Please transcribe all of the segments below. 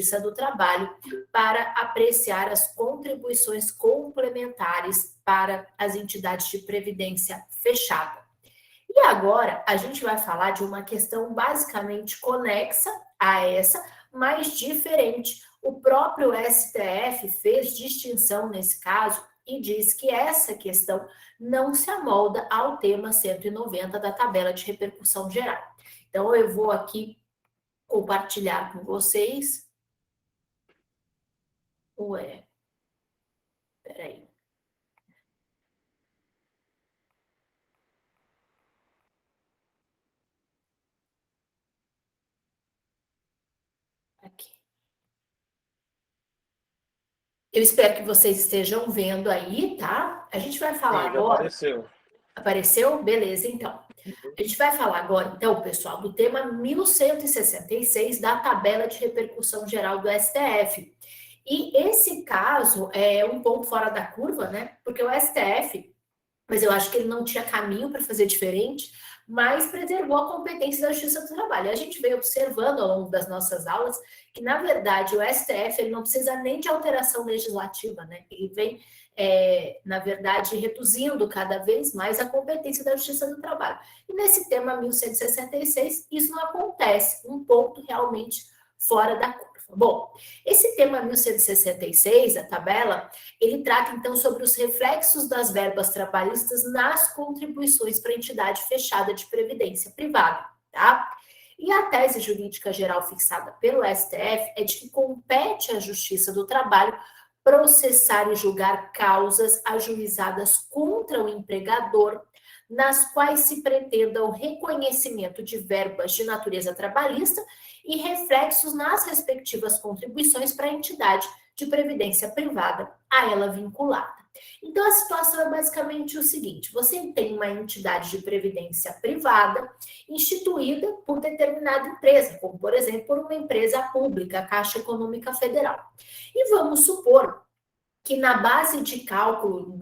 Justiça do Trabalho para apreciar as contribuições complementares para as entidades de previdência fechada. E agora a gente vai falar de uma questão basicamente conexa a essa, mas diferente. O próprio STF fez distinção nesse caso e diz que essa questão não se amolda ao tema 190 da tabela de repercussão geral. Então, eu vou aqui compartilhar com vocês. Peraí. Aqui. Eu espero que vocês estejam vendo aí, tá? A gente vai falar agora. Apareceu. Apareceu? Beleza, então. A gente vai falar agora, então, pessoal, do tema 1166 da tabela de repercussão geral do STF. E esse caso é um ponto fora da curva, né? Porque o STF, mas eu acho que ele não tinha caminho para fazer diferente, mas preservou a competência da Justiça do Trabalho. A gente veio observando ao longo das nossas aulas que, na verdade, o STF ele não precisa nem de alteração legislativa, né? Ele vem, na verdade, reduzindo cada vez mais a competência da Justiça do Trabalho. E nesse tema 1166, isso não acontece, um ponto realmente fora da curva. Bom, esse tema 1166, a tabela, ele trata, então, sobre os reflexos das verbas trabalhistas nas contribuições para a entidade fechada de previdência privada, tá? E a tese jurídica geral fixada pelo STF é de que compete à Justiça do Trabalho processar e julgar causas ajuizadas contra o empregador, nas quais se pretenda o reconhecimento de verbas de natureza trabalhista e reflexos nas respectivas contribuições para a entidade de previdência privada a ela vinculada. Então, a situação é basicamente o seguinte: você tem uma entidade de previdência privada instituída por determinada empresa, como, por exemplo, por uma empresa pública, a Caixa Econômica Federal. E vamos supor que na base de cálculo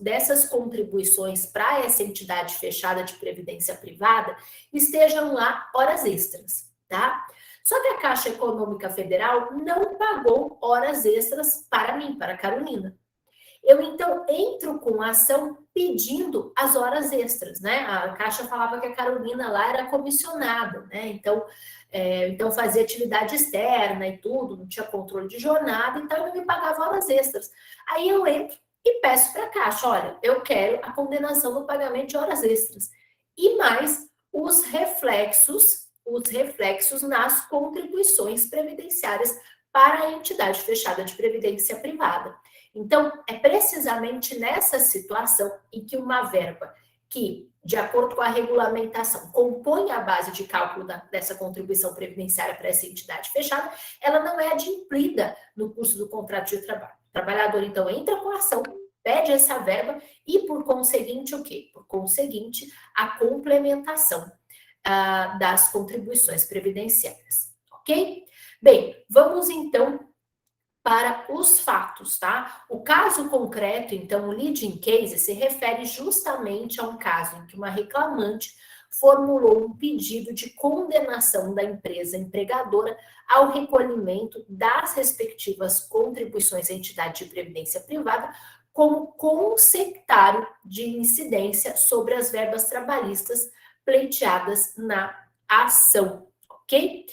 dessas contribuições para essa entidade fechada de previdência privada estejam lá horas extras, tá? Só que a Caixa Econômica Federal não pagou horas extras para mim, para a Carolina. Eu, então, entro com a ação pedindo as horas extras, né? A Caixa falava que a Carolina lá era comissionada, né? Então fazia atividade externa e tudo, não tinha controle de jornada, então eu não me pagava horas extras. Aí eu entro e peço para a Caixa, olha, eu quero a condenação do pagamento de horas extras. E mais os reflexos nas contribuições previdenciárias para a entidade fechada de previdência privada. Então, é precisamente nessa situação em que uma verba que, de acordo com a regulamentação, compõe a base de cálculo dessa contribuição previdenciária para essa entidade fechada, ela não é adimplida no curso do contrato de trabalho. O trabalhador, então, entra com a ação, pede essa verba e, por conseguinte, o quê? Por conseguinte, a complementação das contribuições previdenciárias, ok? Bem, vamos, então, para os fatos, tá? O caso concreto, então, o leading case, se refere justamente a um caso em que uma reclamante formulou um pedido de condenação da empresa empregadora ao recolhimento das respectivas contribuições à entidade de previdência privada como consectário de incidência sobre as verbas trabalhistas pleiteadas na ação, ok?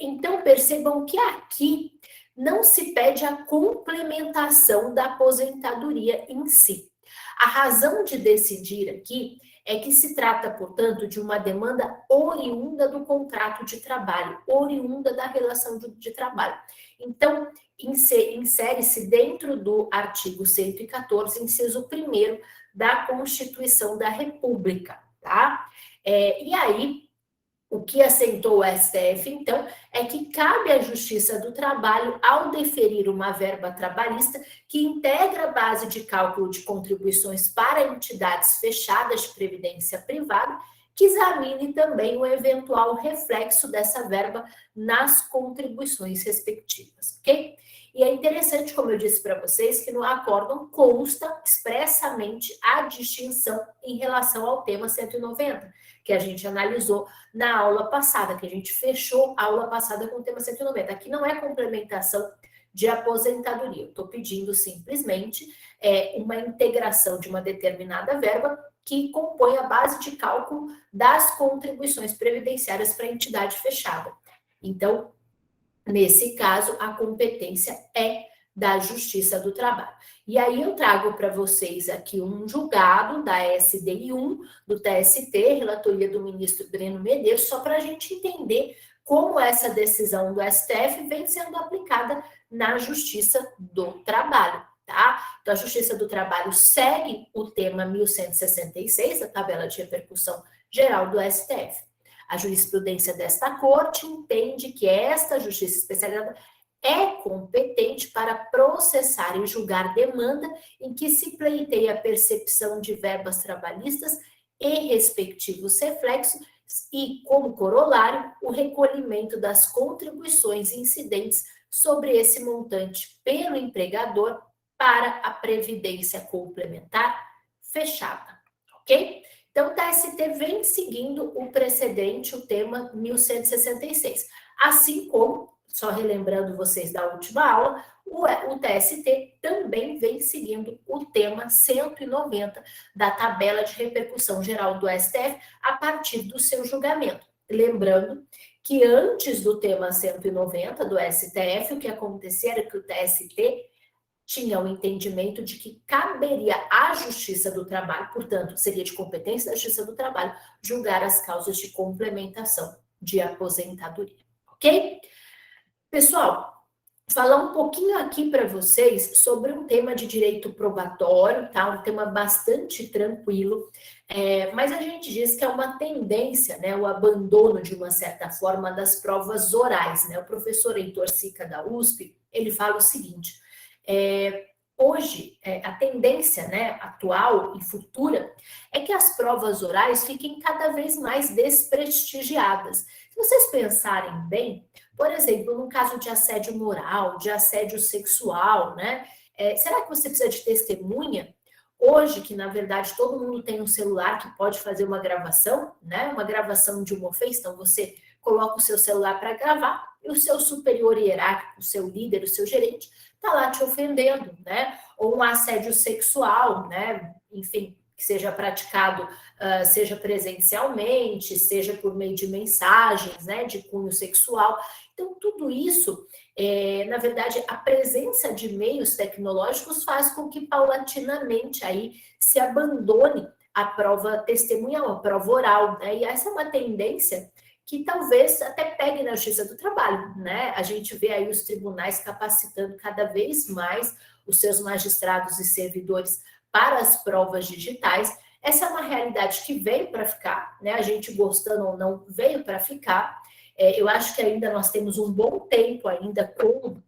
Então, percebam que aqui não se pede a complementação da aposentadoria em si. A razão de decidir aqui é que se trata, portanto, de uma demanda oriunda do contrato de trabalho, oriunda da relação de trabalho. Então, insere-se dentro do artigo 114, inciso 1º da Constituição da República, tá? E aí, o que assentou o STF, então, é que cabe à Justiça do Trabalho, ao deferir uma verba trabalhista que integra a base de cálculo de contribuições para entidades fechadas de previdência privada, que examine também o eventual reflexo dessa verba nas contribuições respectivas, ok? E é interessante, como eu disse para vocês, que no acórdão consta expressamente a distinção em relação ao tema 190, que a gente analisou na aula passada, que a gente fechou a aula passada com o tema 190. Aqui não é complementação de aposentadoria, eu estou pedindo simplesmente uma integração de uma determinada verba que compõe a base de cálculo das contribuições previdenciárias para a entidade fechada. Então, nesse caso, a competência é da Justiça do Trabalho. E aí eu trago para vocês aqui um julgado da SDI 1 do TST, relatoria do ministro Breno Medeiros, só para a gente entender como essa decisão do STF vem sendo aplicada na Justiça do Trabalho, tá? Então, a Justiça do Trabalho segue o tema 1166, a tabela de repercussão geral do STF. A jurisprudência desta corte entende que esta justiça especializada é competente para processar e julgar demanda em que se pleiteia a percepção de verbas trabalhistas e respectivos reflexos e, como corolário, o recolhimento das contribuições incidentes sobre esse montante pelo empregador para a previdência complementar fechada, ok? Então, o TST vem seguindo o precedente, o tema 1166. Assim como, só relembrando vocês da última aula, o TST também vem seguindo o tema 190 da tabela de repercussão geral do STF a partir do seu julgamento. Lembrando que antes do tema 190 do STF, o que acontecia era que o TST tinha o entendimento de que caberia à Justiça do Trabalho, portanto, seria de competência da Justiça do Trabalho, julgar as causas de complementação de aposentadoria, ok? Pessoal, falar um pouquinho aqui para vocês sobre um tema de direito probatório, tá? Um tema bastante tranquilo, mas a gente diz que é uma tendência, né? O abandono, de uma certa forma, das provas orais, né? O professor Heitor Sica, da USP, ele fala o seguinte: hoje, a tendência, né, atual e futura é que as provas orais fiquem cada vez mais desprestigiadas. Se vocês pensarem bem, por exemplo, no caso de assédio moral, de assédio sexual, né, será que você precisa de testemunha? Hoje, que na verdade todo mundo tem um celular que pode fazer uma gravação, né, uma gravação de uma ofensa, então você coloca o seu celular para gravar e o seu superior hierárquico, o seu líder, o seu gerente, está lá te ofendendo, né? Ou um assédio sexual, né? Enfim, que seja praticado, seja presencialmente, seja por meio de mensagens, né? De cunho sexual. Então, tudo isso, na verdade, a presença de meios tecnológicos faz com que, paulatinamente, aí se abandone a prova testemunhal, a prova oral, né? E essa é uma tendência que talvez até pegue na Justiça do Trabalho, né? A gente vê aí os tribunais capacitando cada vez mais os seus magistrados e servidores para as provas digitais. Essa é uma realidade que veio para ficar, né? A gente gostando ou não, veio para ficar. Eu acho que ainda nós temos um bom tempo ainda com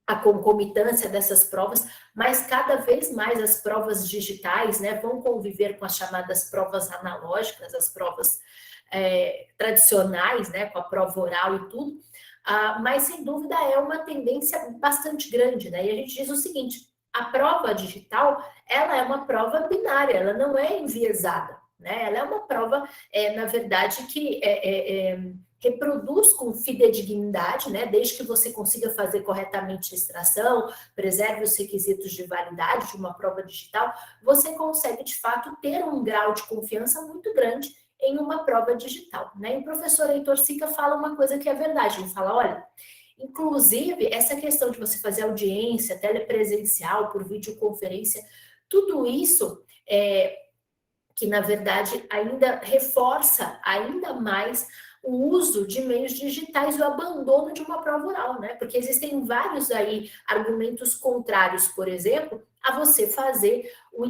a concomitância dessas provas, mas cada vez mais as provas digitais, né, vão conviver com as chamadas provas analógicas, as provas tradicionais, né, com a prova oral e tudo, mas sem dúvida é uma tendência bastante grande, né? E a gente diz o seguinte: a prova digital, ela é uma prova binária, ela não é enviesada, né? Ela é uma prova, na verdade, que reproduz com fidedignidade, né? Desde que você consiga fazer corretamente a extração, preserve os requisitos de validade de uma prova digital, você consegue, de fato, ter um grau de confiança muito grande em uma prova digital, né? E o professor Heitor Sica fala uma coisa que é verdade, ele fala, olha, inclusive, essa questão de você fazer audiência telepresencial por videoconferência, tudo isso que, na verdade, ainda reforça ainda mais o uso de meios digitais e o abandono de uma prova oral, né? Porque existem vários aí argumentos contrários, por exemplo, a você fazer um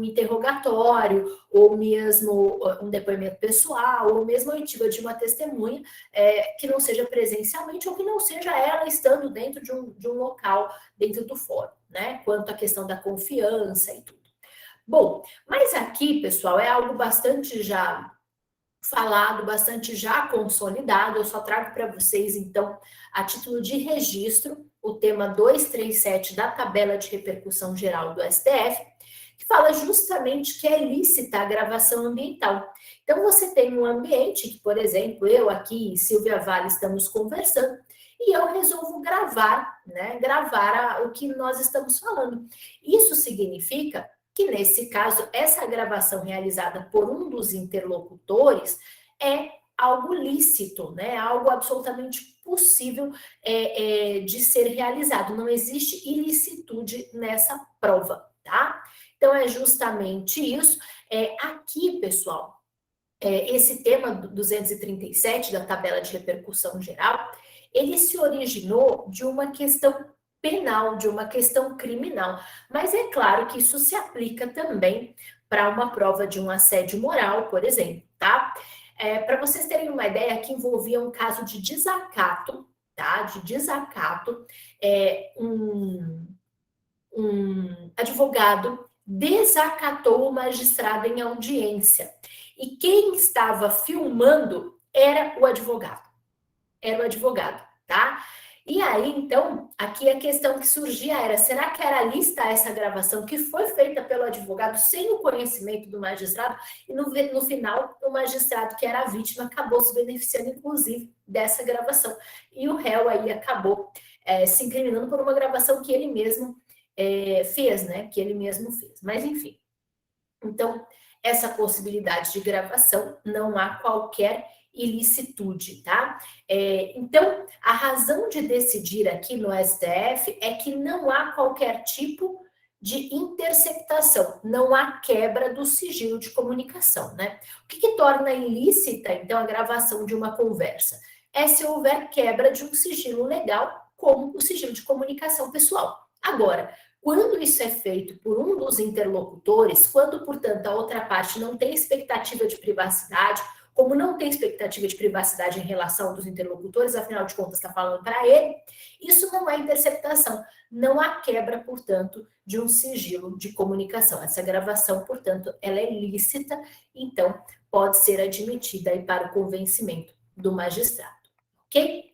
interrogatório, ou mesmo um depoimento pessoal, ou mesmo a oitiva de uma testemunha que não seja presencialmente, ou que não seja ela estando dentro de um local, dentro do fórum, né? Quanto à questão da confiança e tudo. Bom, mas aqui, pessoal, é algo bastante já falado, bastante já consolidado. Eu só trago para vocês, então, a título de registro, o tema 237 da tabela de repercussão geral do STF, que fala justamente que é lícita a gravação ambiental. Então, você tem um ambiente que, por exemplo, eu aqui e Silvia Vale estamos conversando, e eu resolvo gravar, né? Gravar o que nós estamos falando. Isso significa que, nesse caso, essa gravação realizada por um dos interlocutores é algo lícito, né? Algo absolutamente possível de ser realizado. Não existe ilicitude nessa prova, tá? Então, é justamente isso. Aqui, pessoal, esse tema 237 da tabela de repercussão geral, ele se originou de uma questão penal, de uma questão criminal. Mas é claro que isso se aplica também para uma prova de um assédio moral, por exemplo, tá? Para vocês terem uma ideia, que envolvia um caso de desacato, tá? De desacato, um advogado desacatou o magistrado em audiência. E quem estava filmando era o advogado. Era o advogado, tá? E aí, então, aqui a questão que surgia era, será que era lista essa gravação que foi feita pelo advogado sem o conhecimento do magistrado? E no final, o magistrado que era a vítima acabou se beneficiando, inclusive, dessa gravação. E o réu aí acabou se incriminando por uma gravação que ele mesmo fez, né? Que ele mesmo fez. Mas, enfim. Então, essa possibilidade de gravação, não há qualquer ilicitude, tá? Então, a razão de decidir aqui no STF é que não há qualquer tipo de interceptação, não há quebra do sigilo de comunicação, né? O que torna ilícita, então, a gravação de uma conversa? É se houver quebra de um sigilo legal, como o sigilo de comunicação pessoal. Agora, quando isso é feito por um dos interlocutores, quando, portanto, a outra parte não tem expectativa de privacidade, como não tem expectativa de privacidade em relação dos interlocutores, afinal de contas está falando para ele, isso não é interceptação, não há quebra, portanto, de um sigilo de comunicação. Essa gravação, portanto, ela é lícita, então pode ser admitida aí para o convencimento do magistrado, ok?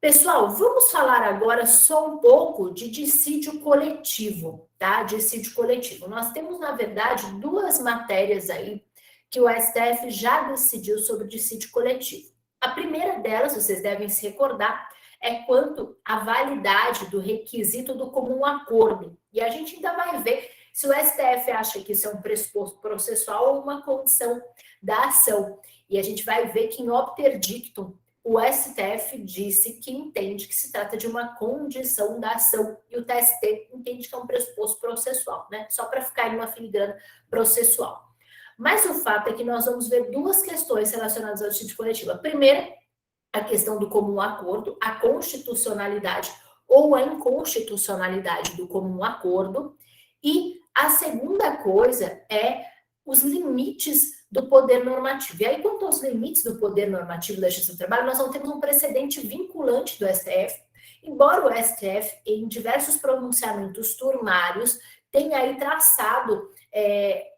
Pessoal, vamos falar agora só um pouco de dissídio coletivo, tá? Dissídio coletivo. Nós temos, na verdade, duas matérias aí que o STF já decidiu sobre dissídio coletivo. A primeira delas, vocês devem se recordar, é quanto à validade do requisito do comum acordo. E a gente ainda vai ver se o STF acha que isso é um pressuposto processual ou uma condição da ação. E a gente vai ver que em obter dictum, o STF disse que entende que se trata de uma condição da ação e o TST entende que é um pressuposto processual, né? Só para ficar em uma filigrana processual. Mas o fato é que nós vamos ver duas questões relacionadas ao dissídio coletivo. A primeira, a questão do comum acordo, a constitucionalidade ou a inconstitucionalidade do comum acordo. E a segunda coisa é os limites do poder normativo. E aí, quanto aos limites do poder normativo da Justiça do Trabalho, nós não temos um precedente vinculante do STF, embora o STF, em diversos pronunciamentos turmários, tenha aí traçado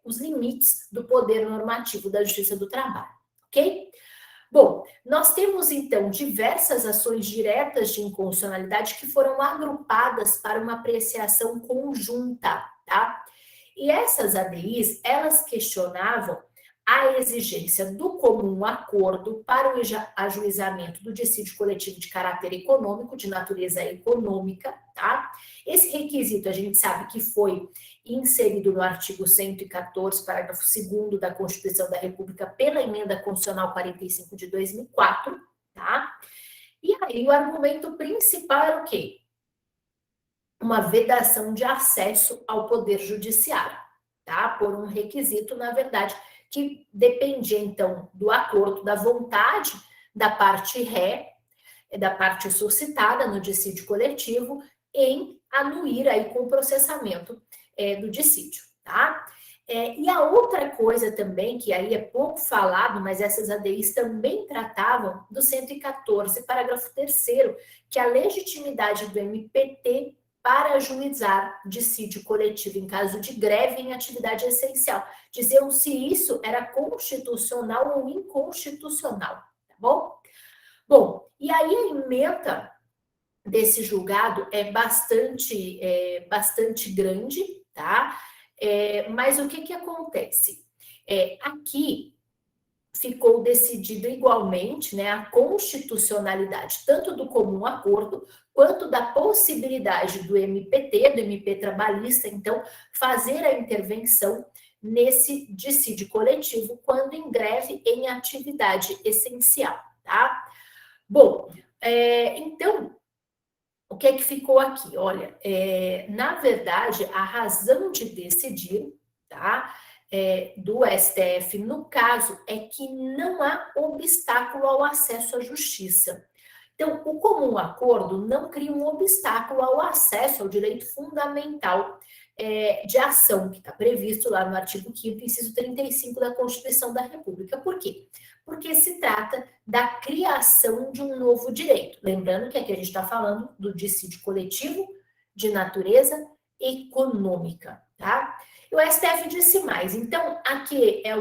os limites do poder normativo da Justiça do Trabalho, ok? Bom, nós temos, então, diversas ações diretas de inconstitucionalidade que foram agrupadas para uma apreciação conjunta, tá? E essas ADIs, elas questionavam a exigência do comum acordo para o ajuizamento do dissídio coletivo de caráter econômico, de natureza econômica, tá? Esse requisito a gente sabe que foi inserido no artigo 114, parágrafo 2º da Constituição da República pela Emenda Constitucional 45 de 2004, tá? E aí o argumento principal era o quê? Uma vedação de acesso ao poder judiciário, tá? Por um requisito, na verdade, que dependia, então, do acordo, da vontade da parte ré, da parte suscitada no dissídio coletivo, em anuir aí com o processamento do dissídio, tá? E a outra coisa também, que aí é pouco falado, mas essas ADIs também tratavam do 114, parágrafo 3º, que a legitimidade do MPT para ajuizar dissídio coletivo em caso de greve em atividade essencial. Diziam se isso era constitucional ou inconstitucional, tá bom? Bom, e aí a emenda desse julgado é bastante grande, tá? Mas o que acontece? Aqui ficou decidido igualmente, né, a constitucionalidade tanto do comum acordo quanto da possibilidade do MPT, do MP trabalhista, então, fazer a intervenção nesse dissídio coletivo quando em greve em atividade essencial, tá? Bom, então, o que é que ficou aqui? Olha, na verdade, a razão de decidir, tá? Do STF, no caso, é que não há obstáculo ao acesso à justiça. Então, o comum acordo não cria um obstáculo ao acesso ao direito fundamental de ação, que está previsto lá no artigo 5º, inciso 35 da Constituição da República. Por quê? Porque se trata da criação de um novo direito. Lembrando que aqui a gente está falando do dissídio coletivo de natureza econômica, tá? E o STF disse mais. Então, aqui é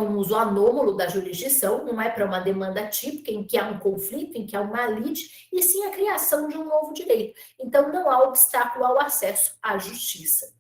um uso anômalo da jurisdição, não é para uma demanda típica em que há um conflito, em que há uma lide, e sim a criação de um novo direito. Então, não há obstáculo ao acesso à justiça.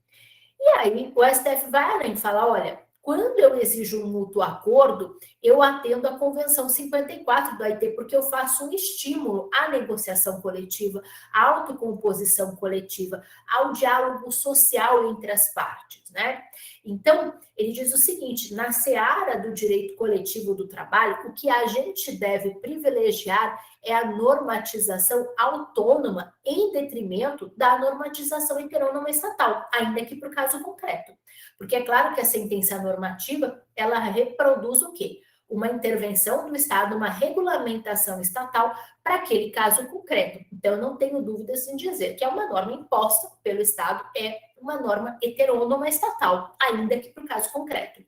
E aí, o STF vai além, fala, olha, quando eu exijo um mútuo acordo, eu atendo à Convenção 54 do AIT, porque eu faço um estímulo à negociação coletiva, à autocomposição coletiva, ao diálogo social entre as partes, né? Então, ele diz o seguinte, na seara do direito coletivo do trabalho, o que a gente deve privilegiar é a normatização autônoma em detrimento da normatização heterônoma estatal, ainda que para o caso concreto. Porque é claro que a sentença normativa, ela reproduz o quê? Uma intervenção do Estado, uma regulamentação estatal para aquele caso concreto. Então, eu não tenho dúvidas em dizer que é uma norma imposta pelo Estado, é uma norma heterônoma estatal, ainda que para o caso concreto.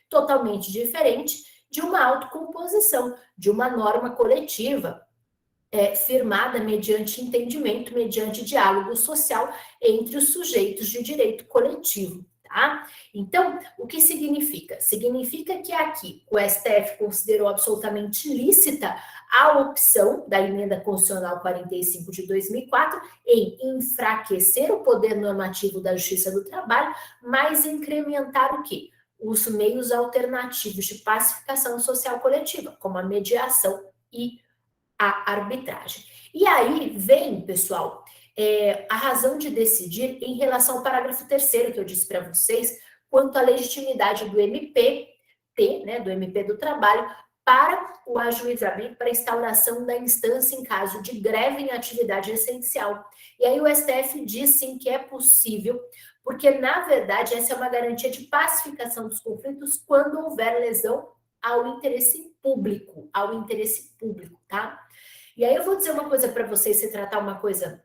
Totalmente diferente de uma autocomposição, de uma norma coletiva, firmada mediante entendimento, mediante diálogo social entre os sujeitos de direito coletivo. Tá? Então, o que significa? Significa que aqui o STF considerou absolutamente lícita a opção da Emenda Constitucional 45 de 2004 em enfraquecer o poder normativo da Justiça do Trabalho, mas incrementar o quê? Os meios alternativos de pacificação social coletiva, como a mediação e a arbitragem. E aí vem, pessoal, a razão de decidir em relação ao parágrafo 3º que eu disse para vocês, quanto à legitimidade do MPT, né, do MP do Trabalho, para o ajuizamento, para a instauração da instância em caso de greve em atividade essencial. E aí o STF diz sim que é possível, porque, na verdade, essa é uma garantia de pacificação dos conflitos quando houver lesão ao interesse público, tá? E aí eu vou dizer uma coisa para vocês, se tratar uma coisa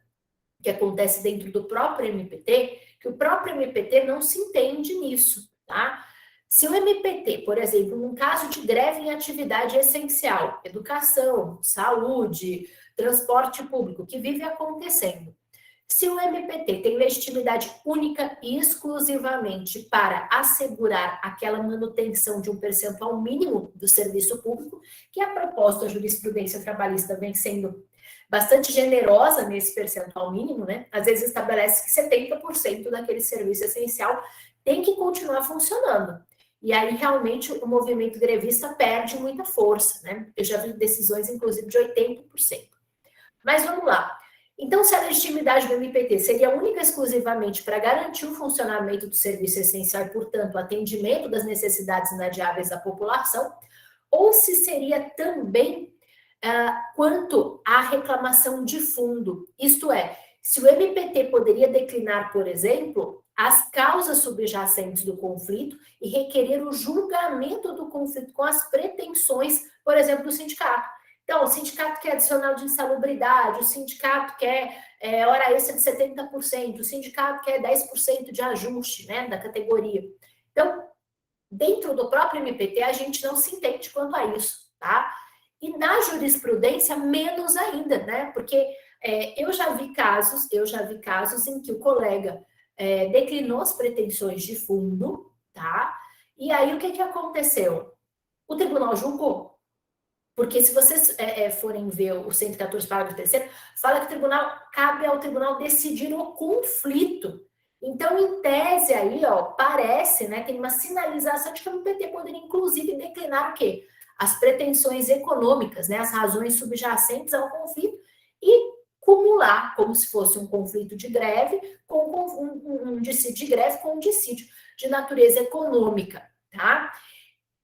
que acontece dentro do próprio MPT, que o próprio MPT não se entende nisso, tá? Se o MPT, por exemplo, num caso de greve em atividade essencial, educação, saúde, transporte público, que vive acontecendo, se o MPT tem legitimidade única e exclusivamente para assegurar aquela manutenção de um percentual mínimo do serviço público, que a proposta da jurisprudência trabalhista vem sendo bastante generosa nesse percentual mínimo, né? Às vezes estabelece que 70% daquele serviço essencial tem que continuar funcionando. E aí, realmente, o movimento grevista perde muita força, né? Eu já vi decisões, inclusive, de 80%. Mas vamos lá. Então, se a legitimidade do MPT seria única e exclusivamente para garantir o funcionamento do serviço essencial e, portanto, o atendimento das necessidades inadiáveis da população, ou se seria também quanto à reclamação de fundo, isto é, se o MPT poderia declinar, por exemplo, as causas subjacentes do conflito e requerer o julgamento do conflito com as pretensões, por exemplo, do sindicato. Então, o sindicato quer adicional de insalubridade, o sindicato quer hora extra de 70%, o sindicato quer 10% de ajuste, né, da categoria. Então, dentro do próprio MPT, a gente não se entende quanto a isso, tá? E na jurisprudência, menos ainda, né? Porque eu já vi casos em que o colega declinou as pretensões de fundo, tá? E aí, o que aconteceu? O tribunal julgou. Porque se vocês forem ver o 114, parágrafo 3º, fala que o tribunal, cabe ao tribunal decidir o conflito. Então, em tese aí, ó, parece, né, tem uma sinalização de que o PT poderia, inclusive, declinar o quê? As pretensões econômicas, né, as razões subjacentes ao conflito e cumular, como se fosse um conflito de greve, com um dissídio de greve com um dissídio de natureza econômica, tá?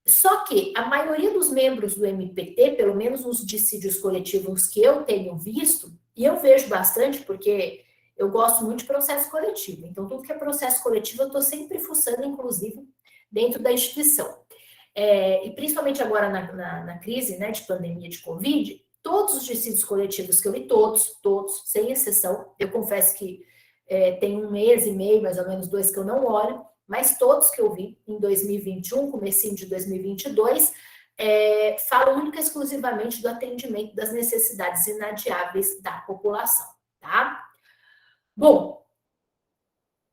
Só que a maioria dos membros do MPT, pelo menos nos dissídios coletivos que eu tenho visto, e eu vejo bastante porque eu gosto muito de processo coletivo, então tudo que é processo coletivo eu estou sempre fuçando, inclusive, dentro da instituição. E principalmente agora na crise, né, de pandemia de Covid, todos os dissídios coletivos que eu li, todos, sem exceção, eu confesso que tem 1 mês e meio, mais ou menos 2, que eu não olho, mas todos que eu vi em 2021, comecinho de 2022, falam única e exclusivamente do atendimento das necessidades inadiáveis da população, tá? Bom,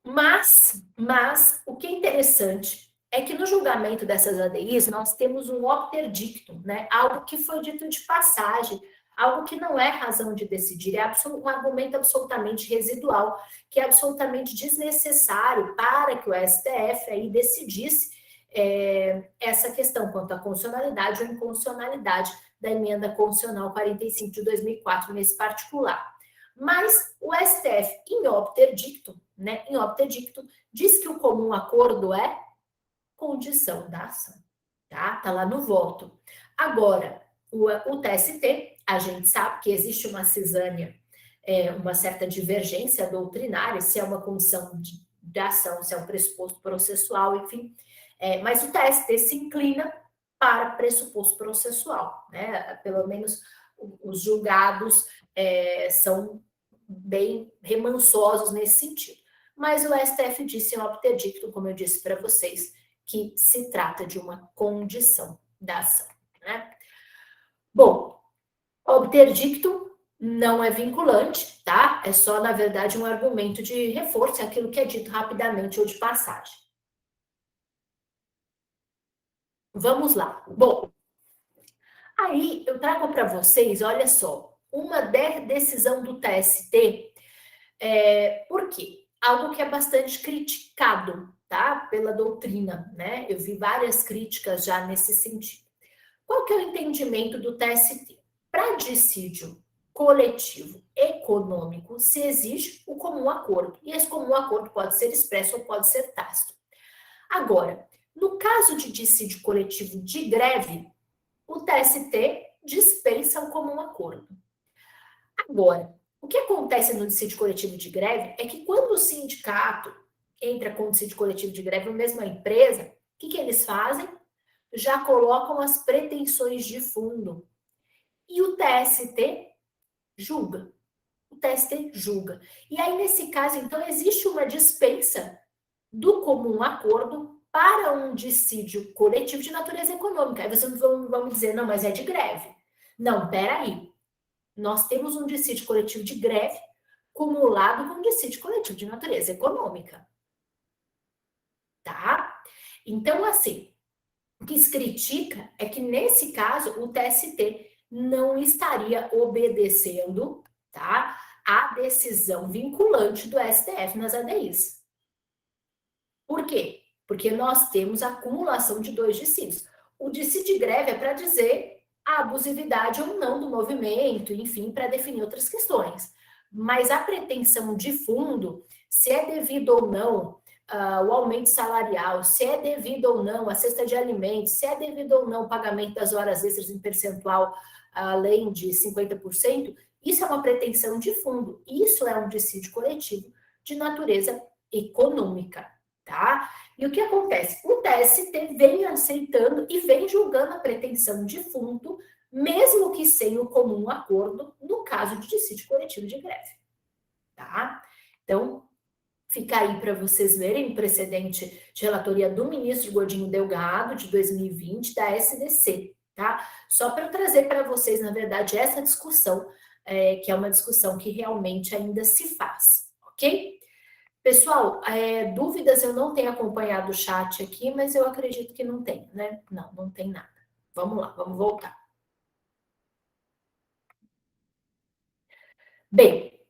mas o que é interessante é que no julgamento dessas ADIs nós temos um opter dictum, né? Algo que foi dito de passagem, algo que não é razão de decidir, é um argumento absolutamente residual, que é absolutamente desnecessário para que o STF aí decidisse essa questão quanto à constitucionalidade ou inconstitucionalidade da emenda constitucional 45 de 2004 nesse particular. Mas o STF, em opter dictum, né, diz que o comum acordo é condição da ação, tá? Tá lá no voto. Agora, o TST, a gente sabe que existe uma cisânia, uma certa divergência doutrinária, se é uma condição de ação, se é um pressuposto processual, enfim. Mas o TST se inclina para pressuposto processual, né? Pelo menos os julgados são bem remansosos nesse sentido. Mas o STF disse em opter dictum, como eu disse para vocês, que se trata de uma condição da ação, né? Bom, opter dictum não é vinculante, tá? É só, na verdade, um argumento de reforço, é aquilo que é dito rapidamente ou de passagem. Vamos lá. Bom, aí eu trago para vocês, olha só, uma decisão do TST, por quê? Algo que é bastante criticado, tá? Pela doutrina, né? Eu vi várias críticas já nesse sentido. Qual que é o entendimento do TST? Para dissídio coletivo econômico, se exige o comum acordo. E esse comum acordo pode ser expresso ou pode ser tácito. Agora, no caso de dissídio coletivo de greve, o TST dispensa o comum acordo. Agora, o que acontece no dissídio coletivo de greve é que quando o sindicato entra com o dissídio coletivo de greve na mesma empresa, o que eles fazem? Já colocam as pretensões de fundo. E o TST julga. O TST julga. E aí, nesse caso, então, existe uma dispensa do comum acordo para um dissídio coletivo de natureza econômica. Aí vocês vão me dizer, não, mas é de greve. Não, peraí. Nós temos um dissídio coletivo de greve cumulado com um dissídio coletivo de natureza econômica. Tá? Então, assim, o que se critica é que, nesse caso, o TST não estaria obedecendo, tá, a decisão vinculante do STF nas ADIs. Por quê? Porque nós temos a acumulação de 2 dissídios. O dissídio de greve é para dizer a abusividade ou não do movimento, enfim, para definir outras questões. Mas a pretensão de fundo, se é devido ou não o aumento salarial, se é devido ou não a cesta de alimentos, se é devido ou não o pagamento das horas extras em percentual além de 50%, isso é uma pretensão de fundo. Isso é um dissídio coletivo de natureza econômica, tá? E o que acontece? O TST vem aceitando e vem julgando a pretensão de fundo, mesmo que sem o comum acordo, no caso de dissídio coletivo de greve, tá? Então, fica aí para vocês verem o precedente de relatoria do ministro Godinho Delgado, de 2020, da SDC, tá? Só para eu trazer para vocês, na verdade, essa discussão, que é uma discussão que realmente ainda se faz, ok? Pessoal, dúvidas, eu não tenho acompanhado o chat aqui, mas eu acredito que não tem, né? Não tem nada. Vamos lá, vamos voltar. Bem,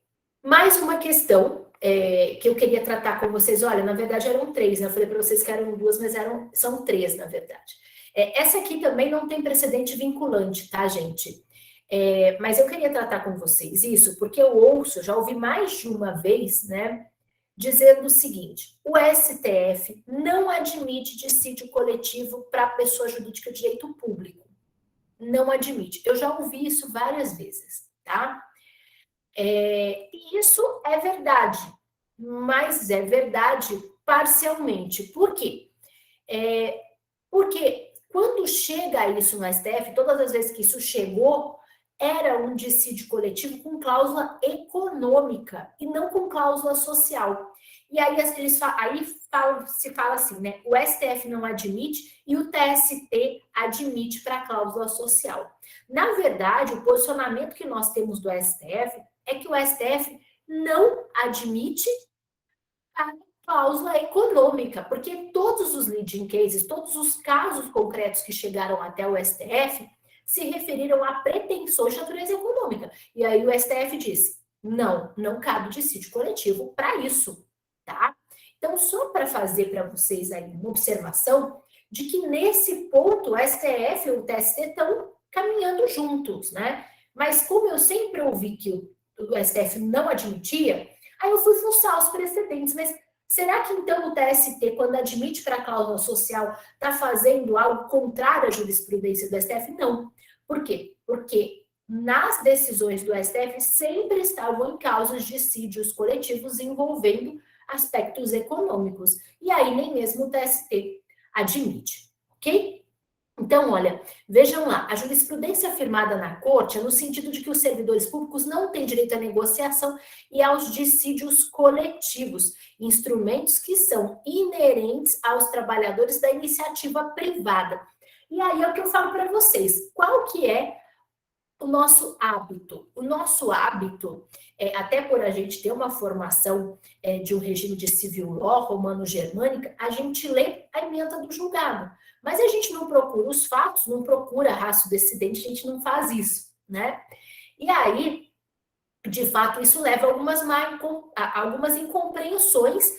mais uma questão que eu queria tratar com vocês. Olha, na verdade eram 3, né? Eu falei para vocês que eram 2, mas são 3, na verdade. Essa aqui também não tem precedente vinculante, tá, gente? Mas eu queria tratar com vocês isso, porque eu já ouvi mais de uma vez, né, dizendo o seguinte: o STF não admite dissídio coletivo para pessoa jurídica de direito público. Não admite. Eu já ouvi isso várias vezes, tá? Isso é verdade, mas é verdade parcialmente. Por quê? Porque quando chega isso no STF, todas as vezes que isso chegou, era um dissídio coletivo com cláusula econômica e não com cláusula social. E aí, se fala assim, né? O STF não admite e o TST admite para a cláusula social. Na verdade, o posicionamento que nós temos do STF é que o STF não admite a cláusula econômica, porque todos os leading cases, todos os casos concretos que chegaram até o STF se referiram a pretensões de natureza econômica. E aí o STF disse: não cabe dissídio coletivo para isso, tá? Então, só para fazer para vocês aí uma observação de que nesse ponto o STF e o TST estão caminhando juntos, né? Mas como eu sempre ouvi que o STF não admitia, aí eu fui fuçar os precedentes, mas será que então o TST, quando admite para a cláusula social, está fazendo algo contrário à jurisprudência do STF? Não. Por quê? Porque nas decisões do STF sempre estavam em causas de dissídios coletivos envolvendo aspectos econômicos. E aí nem mesmo o TST admite, ok? Então, olha, vejam lá, a jurisprudência afirmada na Corte é no sentido de que os servidores públicos não têm direito à negociação e aos dissídios coletivos, instrumentos que são inerentes aos trabalhadores da iniciativa privada. E aí é o que eu falo para vocês, qual que é o nosso hábito? O nosso hábito, até por a gente ter uma formação de um regime de civil law romano-germânica, a gente lê a ementa do julgado. Mas a gente não procura os fatos, não procura a ratio decidente, a gente não faz isso, né? E aí, de fato, isso leva a algumas incompreensões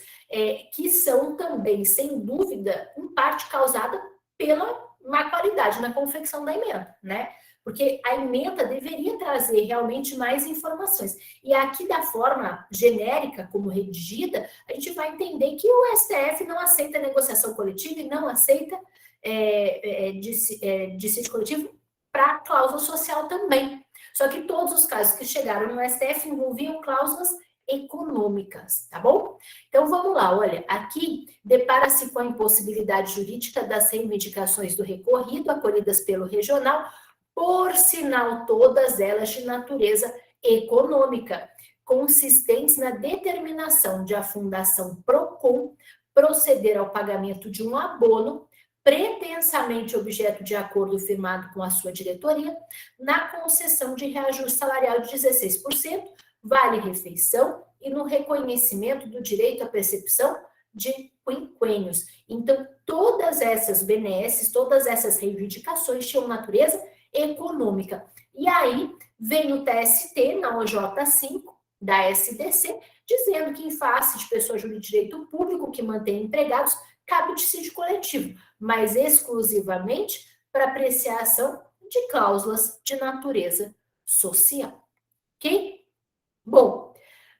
que são também, sem dúvida, em parte causada pela má qualidade na confecção da emenda, né? Porque a emenda deveria trazer realmente mais informações. E aqui, da forma genérica, como redigida, a gente vai entender que o STF não aceita negociação coletiva e não aceita dissídio coletivo para cláusula social também. Só que todos os casos que chegaram no STF envolviam cláusulas econômicas, tá bom? Então vamos lá, olha, aqui depara-se com a impossibilidade jurídica das reivindicações do recorrido acolhidas pelo regional, por sinal todas elas de natureza econômica, consistentes na determinação de a Fundação Procon proceder ao pagamento de um abono pretensamente objeto de acordo firmado com a sua diretoria, na concessão de reajuste salarial de 16%, vale-refeição e no reconhecimento do direito à percepção de quinquênios. Então, todas essas benesses, todas essas reivindicações tinham natureza econômica. E aí vem o TST na OJ5 da SDC, dizendo que em face de pessoa jurídica de direito público que mantém empregados, cabe o dissídio coletivo, mas exclusivamente para apreciação de cláusulas de natureza social. Ok? Bom,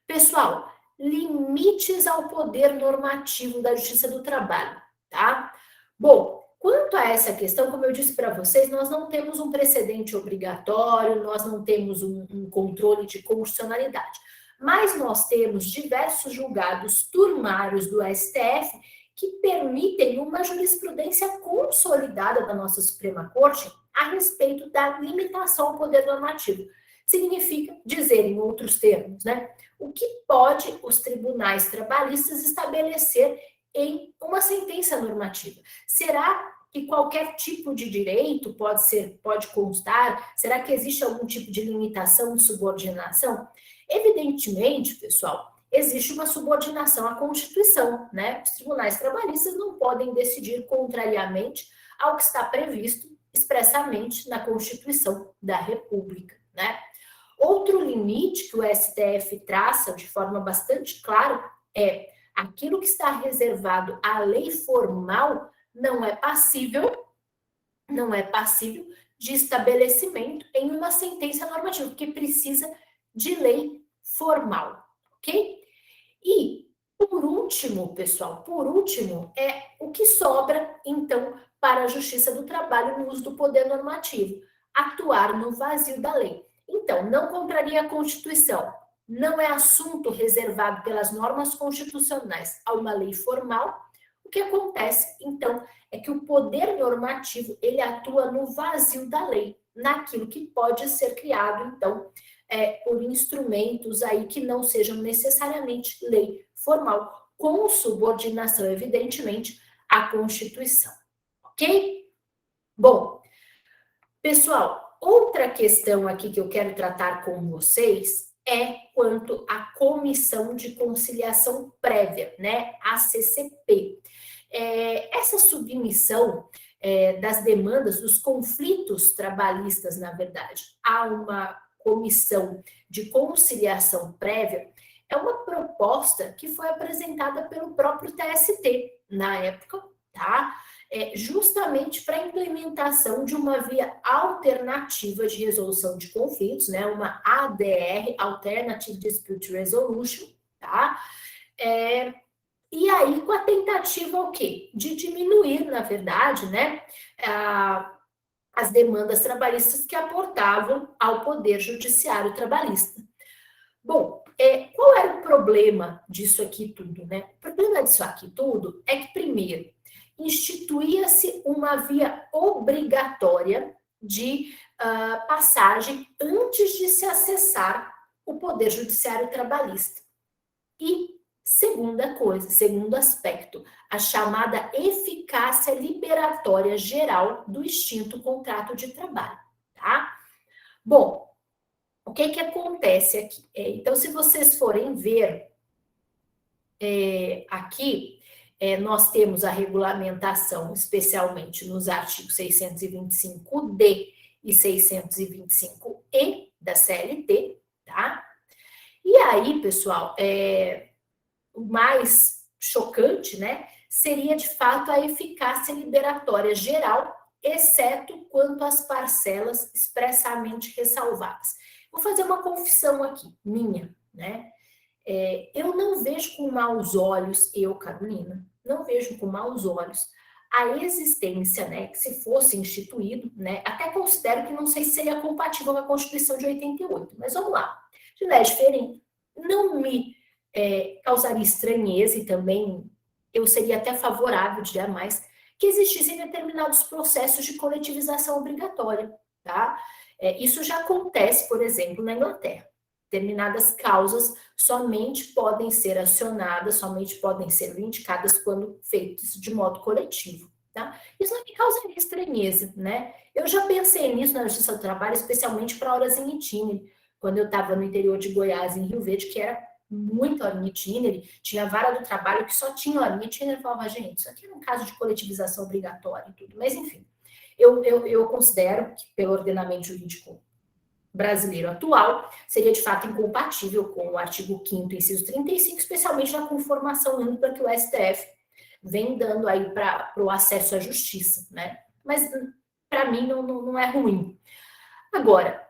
pessoal, limites ao poder normativo da Justiça do Trabalho, tá? Bom, quanto a essa questão, como eu disse para vocês, nós não temos um precedente obrigatório, nós não temos um controle de constitucionalidade, mas nós temos diversos julgados turmários do STF que permitem uma jurisprudência consolidada da nossa Suprema Corte a respeito da limitação ao poder normativo. Significa dizer, em outros termos, né, o que pode os tribunais trabalhistas estabelecer em uma sentença normativa. Será que qualquer tipo de direito pode constar? Será que existe algum tipo de limitação de subordinação? Evidentemente, pessoal, existe uma subordinação à Constituição, né? Os tribunais trabalhistas não podem decidir contrariamente ao que está previsto expressamente na Constituição da República, né? Outro limite que o STF traça de forma bastante clara é aquilo que está reservado à lei formal não é passível de estabelecimento em uma sentença normativa, porque precisa de lei formal, ok? E, por último, pessoal, é o que sobra, então, para a Justiça do Trabalho no uso do poder normativo, atuar no vazio da lei. Então, não contraria a Constituição, não é assunto reservado pelas normas constitucionais a uma lei formal. O que acontece, então, é que o poder normativo, ele atua no vazio da lei, naquilo que pode ser criado, então, por instrumentos aí que não sejam necessariamente lei formal, com subordinação, evidentemente, à Constituição. Ok? Bom, pessoal, outra questão aqui que eu quero tratar com vocês é quanto à Comissão de Conciliação Prévia, né? A CCP. Essa submissão das demandas, dos conflitos trabalhistas, na verdade, a uma comissão de conciliação prévia, é uma proposta que foi apresentada pelo próprio TST na época, tá? Justamente para a implementação de uma via alternativa de resolução de conflitos, né? Uma ADR, Alternative Dispute Resolution, tá? E aí, com a tentativa, o quê? De diminuir, na verdade, né, as demandas trabalhistas que aportavam ao Poder Judiciário Trabalhista. Bom, qual era o problema disso aqui tudo, né? O problema disso aqui tudo é que, primeiro, instituía-se uma via obrigatória de passagem antes de se acessar o Poder Judiciário Trabalhista. E segundo aspecto, a chamada eficácia liberatória geral do extinto contrato de trabalho, tá? Bom, o que acontece aqui? Então, se vocês forem ver aqui, nós temos a regulamentação, especialmente nos artigos 625D e 625E da CLT, tá? E aí, pessoal, o mais chocante, né, seria de fato a eficácia liberatória geral, exceto quanto às parcelas expressamente ressalvadas. Vou fazer uma confissão aqui, minha, né? Eu não vejo com maus olhos, Carolina, não vejo com maus olhos a existência, né, que se fosse instituído, né, até considero que não sei se seria compatível com a Constituição de 88, mas vamos lá. De lege diferente, não me causaria estranheza e também eu seria até favorável, diria mais, que existissem determinados processos de coletivização obrigatória, tá? Isso já acontece, por exemplo, na Inglaterra. Determinadas causas somente podem ser acionadas, somente podem ser vindicadas quando feitas de modo coletivo, tá? Isso não me causaria estranheza, né? Eu já pensei nisso na Justiça do Trabalho, especialmente para horas em itinere, quando eu estava no interior de Goiás, em Rio Verde, que era muita hora em itinere, tinha vara do trabalho que só tinha hora em itinere, eu falava, gente, isso aqui é um caso de coletivização obrigatória e tudo, mas enfim, eu considero que pelo ordenamento jurídico brasileiro atual, seria de fato incompatível com o artigo 5º, inciso 35, especialmente na conformação ampla que o STF vem dando aí para o acesso à justiça, né? Mas para mim não é ruim. Agora,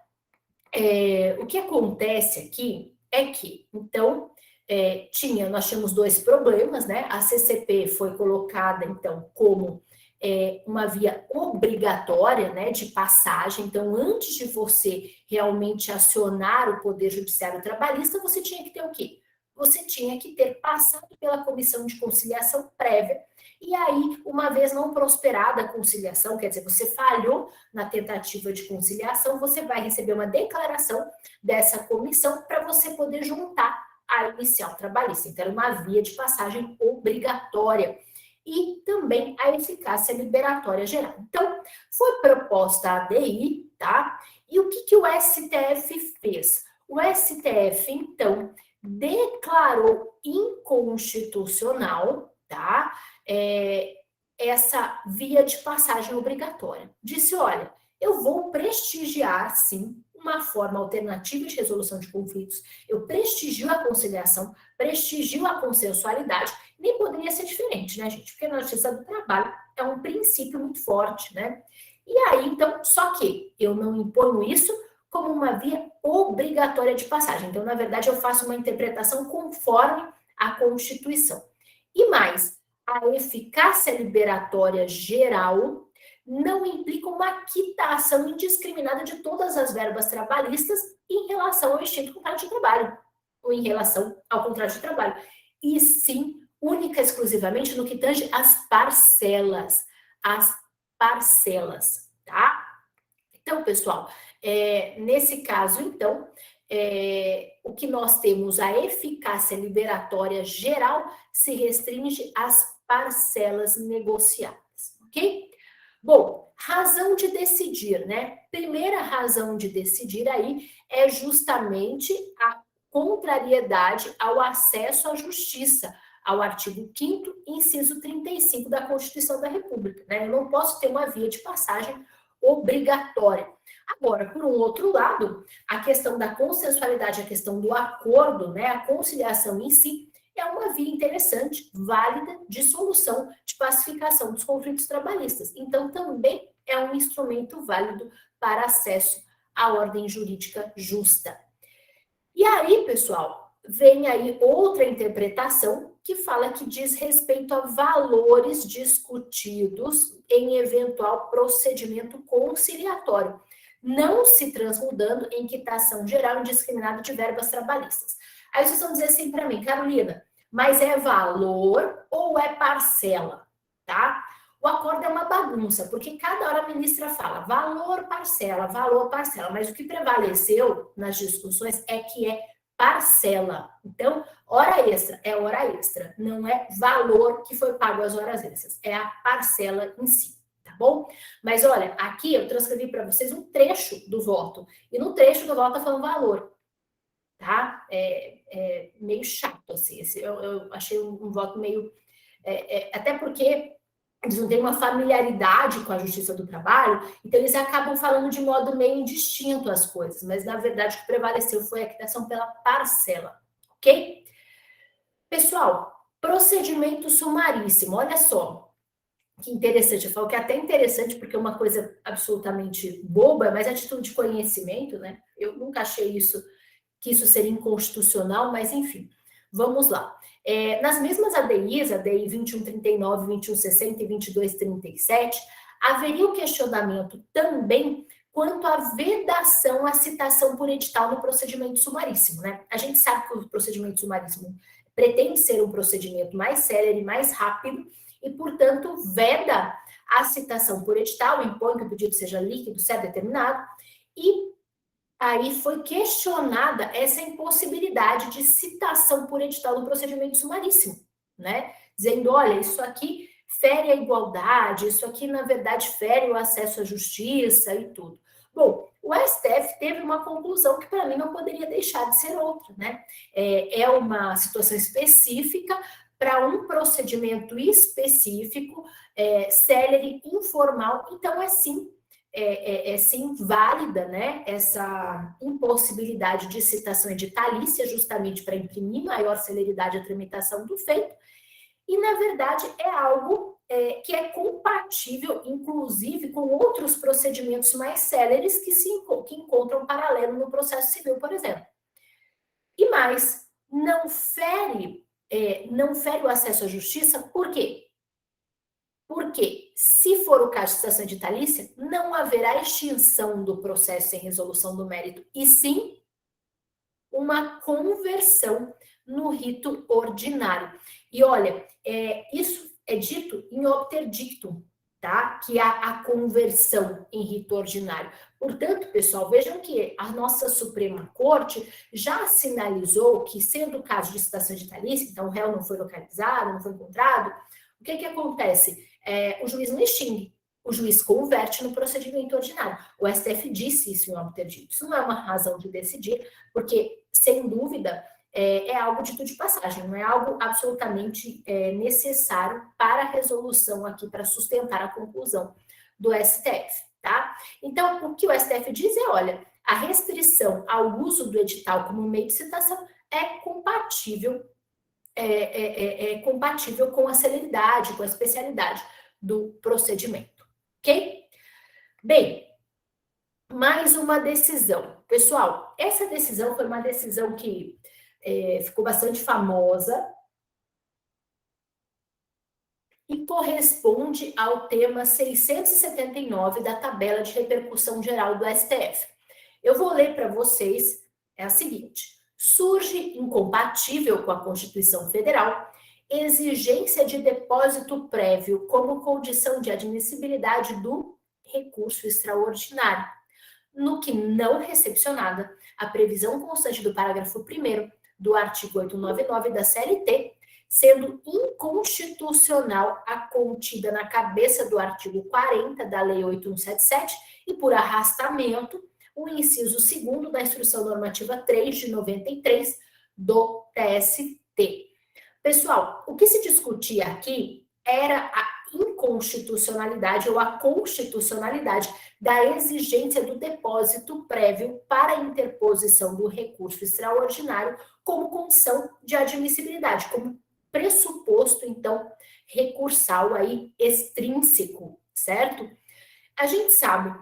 o que acontece aqui é que, então, nós tínhamos dois problemas, né? A CCP foi colocada, então, como uma via obrigatória, né, de passagem. Então, antes de você realmente acionar o Poder Judiciário Trabalhista, você tinha que ter o quê? Você tinha que ter passado pela Comissão de Conciliação Prévia, e aí, uma vez não prosperada a conciliação, quer dizer, você falhou na tentativa de conciliação, você vai receber uma declaração dessa comissão para você poder juntar a inicial trabalhista. Então, era uma via de passagem obrigatória. E também a eficácia liberatória geral. Então, foi proposta a ADI, tá? E o que o STF fez? O STF, então, declarou inconstitucional, tá? Essa via de passagem obrigatória. Disse, olha, eu vou prestigiar, sim, uma forma alternativa de resolução de conflitos, eu prestigio a conciliação, prestigio a consensualidade, nem poderia ser diferente, né, gente? Porque na justiça do trabalho é um princípio muito forte, né? E aí, então, só que eu não imponho isso como uma via obrigatória de passagem. Então, na verdade, eu faço uma interpretação conforme a Constituição. E mais, a eficácia liberatória geral não implica uma quitação indiscriminada de todas as verbas trabalhistas em relação ao extinto contrato de trabalho, ou em relação ao contrato de trabalho, e sim, única e exclusivamente no que tange às parcelas, tá? Então, pessoal, nesse caso, então, o que nós temos, a eficácia liberatória geral se restringe às parcelas negociadas, ok? Bom, razão de decidir, né? Primeira razão de decidir aí é justamente a contrariedade ao acesso à justiça, ao artigo 5º, inciso 35 da Constituição da República, né? Eu não posso ter uma via de passagem obrigatória. Agora, por um outro lado, a questão da consensualidade, a questão do acordo, né, a conciliação em si, é uma via interessante, válida, de solução, de pacificação dos conflitos trabalhistas. Então, também é um instrumento válido para acesso à ordem jurídica justa. E aí, pessoal, vem aí outra interpretação que fala que diz respeito a valores discutidos em eventual procedimento conciliatório, não se transmudando em quitação geral indiscriminada de verbas trabalhistas. Aí vocês vão dizer assim para mim, Carolina, mas é valor ou é parcela, tá? O acordo é uma bagunça, porque cada hora a ministra fala valor, parcela, mas o que prevaleceu nas discussões é que é parcela. Então, hora extra é hora extra, não é valor que foi pago às horas extras, é a parcela em si, tá bom? Mas olha, aqui eu transcrevi para vocês um trecho do voto, e no trecho do voto tá falando valor, tá? É meio chato, assim, eu achei um voto meio... até porque eles não têm uma familiaridade com a justiça do trabalho, então eles acabam falando de modo meio indistinto as coisas, mas na verdade o que prevaleceu foi a quitação pela parcela, ok? Pessoal, procedimento sumaríssimo, olha só, que interessante, eu falo que é até interessante porque é uma coisa absolutamente boba, mas é título de conhecimento, né? Eu nunca achei que isso seria inconstitucional, mas enfim, vamos lá. Nas mesmas ADIs, ADI 2139, 2160 e 2237, haveria o questionamento também quanto à vedação à citação por edital no procedimento sumaríssimo, né? A gente sabe que o procedimento sumaríssimo pretende ser um procedimento mais célere, mais rápido, e, portanto, veda a citação por edital, impõe que o pedido seja líquido, certo, determinado, e aí foi questionada essa impossibilidade de citação por edital no procedimento sumaríssimo, né? Dizendo, olha, isso aqui fere a igualdade, isso aqui, na verdade, fere o acesso à justiça e tudo. Bom, o STF teve uma conclusão que, para mim, não poderia deixar de ser outra, né? É uma situação específica para um procedimento específico, célere, informal, então é sim válida, né, essa impossibilidade de citação editalícia, justamente para imprimir maior celeridade à tramitação do feito, e, na verdade, é algo que é compatível, inclusive, com outros procedimentos mais céleres que encontram paralelo no processo civil, por exemplo. E mais, não fere o acesso à justiça, por quê? Porque, se for o caso de citação editalícia, não haverá extinção do processo sem resolução do mérito, e sim uma conversão no rito ordinário. E olha, isso é dito em opter dictum, tá? Que há a conversão em rito ordinário. Portanto, pessoal, vejam que a nossa Suprema Corte já sinalizou que, sendo o caso de citação editalícia, então o réu não foi localizado, não foi encontrado, o que acontece? O juiz não extingue, o juiz converte no procedimento ordinário. O STF disse isso em opter dictum. Isso não é uma razão de decidir, porque, sem dúvida, é algo dito de passagem, não é algo absolutamente necessário para a resolução aqui, para sustentar a conclusão do STF, tá? Então, o que o STF diz é, olha, a restrição ao uso do edital como meio de citação é compatível com a celeridade, com a especialidade do procedimento, ok? Bem, mais uma decisão. Pessoal, essa decisão foi uma decisão que ficou bastante famosa e corresponde ao tema 679 da tabela de repercussão geral do STF. Eu vou ler para vocês, é a seguinte: surge incompatível com a Constituição Federal exigência de depósito prévio como condição de admissibilidade do recurso extraordinário, no que não recepcionada a previsão constante do parágrafo 1º do artigo 899 da CLT, sendo inconstitucional a contida na cabeça do artigo 40 da Lei 8177 e, por arrastamento, o inciso 2º da Instrução Normativa 3 de 93 do TST. Pessoal, o que se discutia aqui era a inconstitucionalidade ou a constitucionalidade da exigência do depósito prévio para a interposição do recurso extraordinário como condição de admissibilidade, como pressuposto, então, recursal aí extrínseco, certo? A gente sabe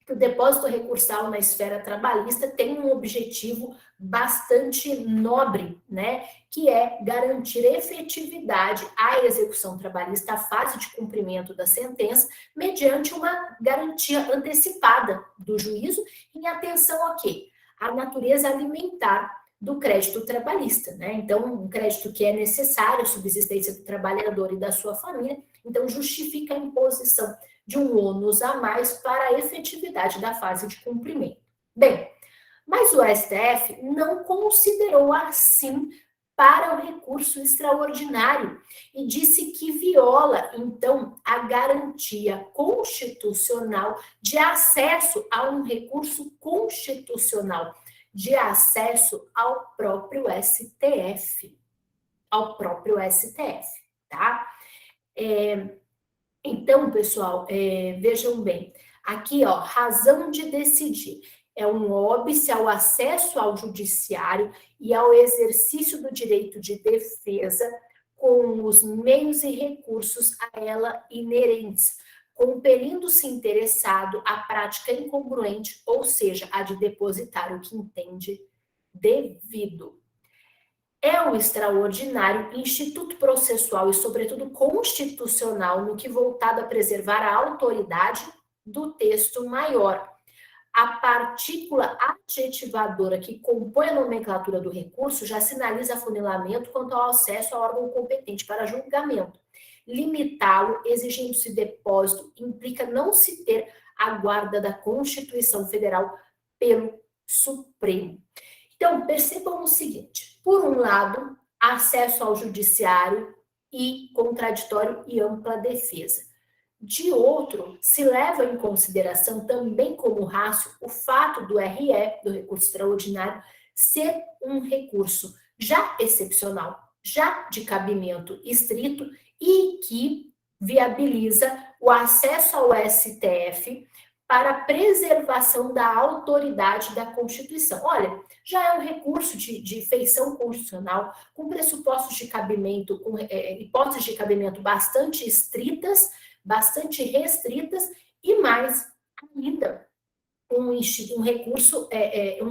que o depósito recursal na esfera trabalhista tem um objetivo bastante nobre, né? Que é garantir efetividade à execução trabalhista, à fase de cumprimento da sentença, mediante uma garantia antecipada do juízo em atenção a quê? A natureza alimentar do crédito trabalhista, né? Então, um crédito que é necessário à subsistência do trabalhador e da sua família, então justifica a imposição de um ônus a mais para a efetividade da fase de cumprimento. Bem, mas o STF não considerou assim para o recurso extraordinário e disse que viola, então, a garantia constitucional de acesso a um recurso constitucional, de acesso ao próprio STF, tá? Então, pessoal, vejam bem, aqui, ó, razão de decidir é um óbice ao acesso ao judiciário e ao exercício do direito de defesa com os meios e recursos a ela inerentes, compelindo-se interessado à prática incongruente, ou seja, a de depositar o que entende devido. É o extraordinário instituto processual e, sobretudo, constitucional no que voltado a preservar a autoridade do texto maior. A partícula adjetivadora que compõe a nomenclatura do recurso já sinaliza afunilamento quanto ao acesso ao órgão competente para julgamento. Limitá-lo, exigindo-se depósito, implica não se ter a guarda da Constituição Federal pelo Supremo. Então, percebam o seguinte: por um lado, acesso ao judiciário e contraditório e ampla defesa. De outro, se leva em consideração também como rácio o fato do RE, do recurso extraordinário, ser um recurso já excepcional, já de cabimento estrito e que viabiliza o acesso ao STF para a preservação da autoridade da Constituição. Olha, já é um recurso de feição constitucional, com pressupostos de cabimento, com hipóteses de cabimento bastante estritas, bastante restritas, e mais ainda, um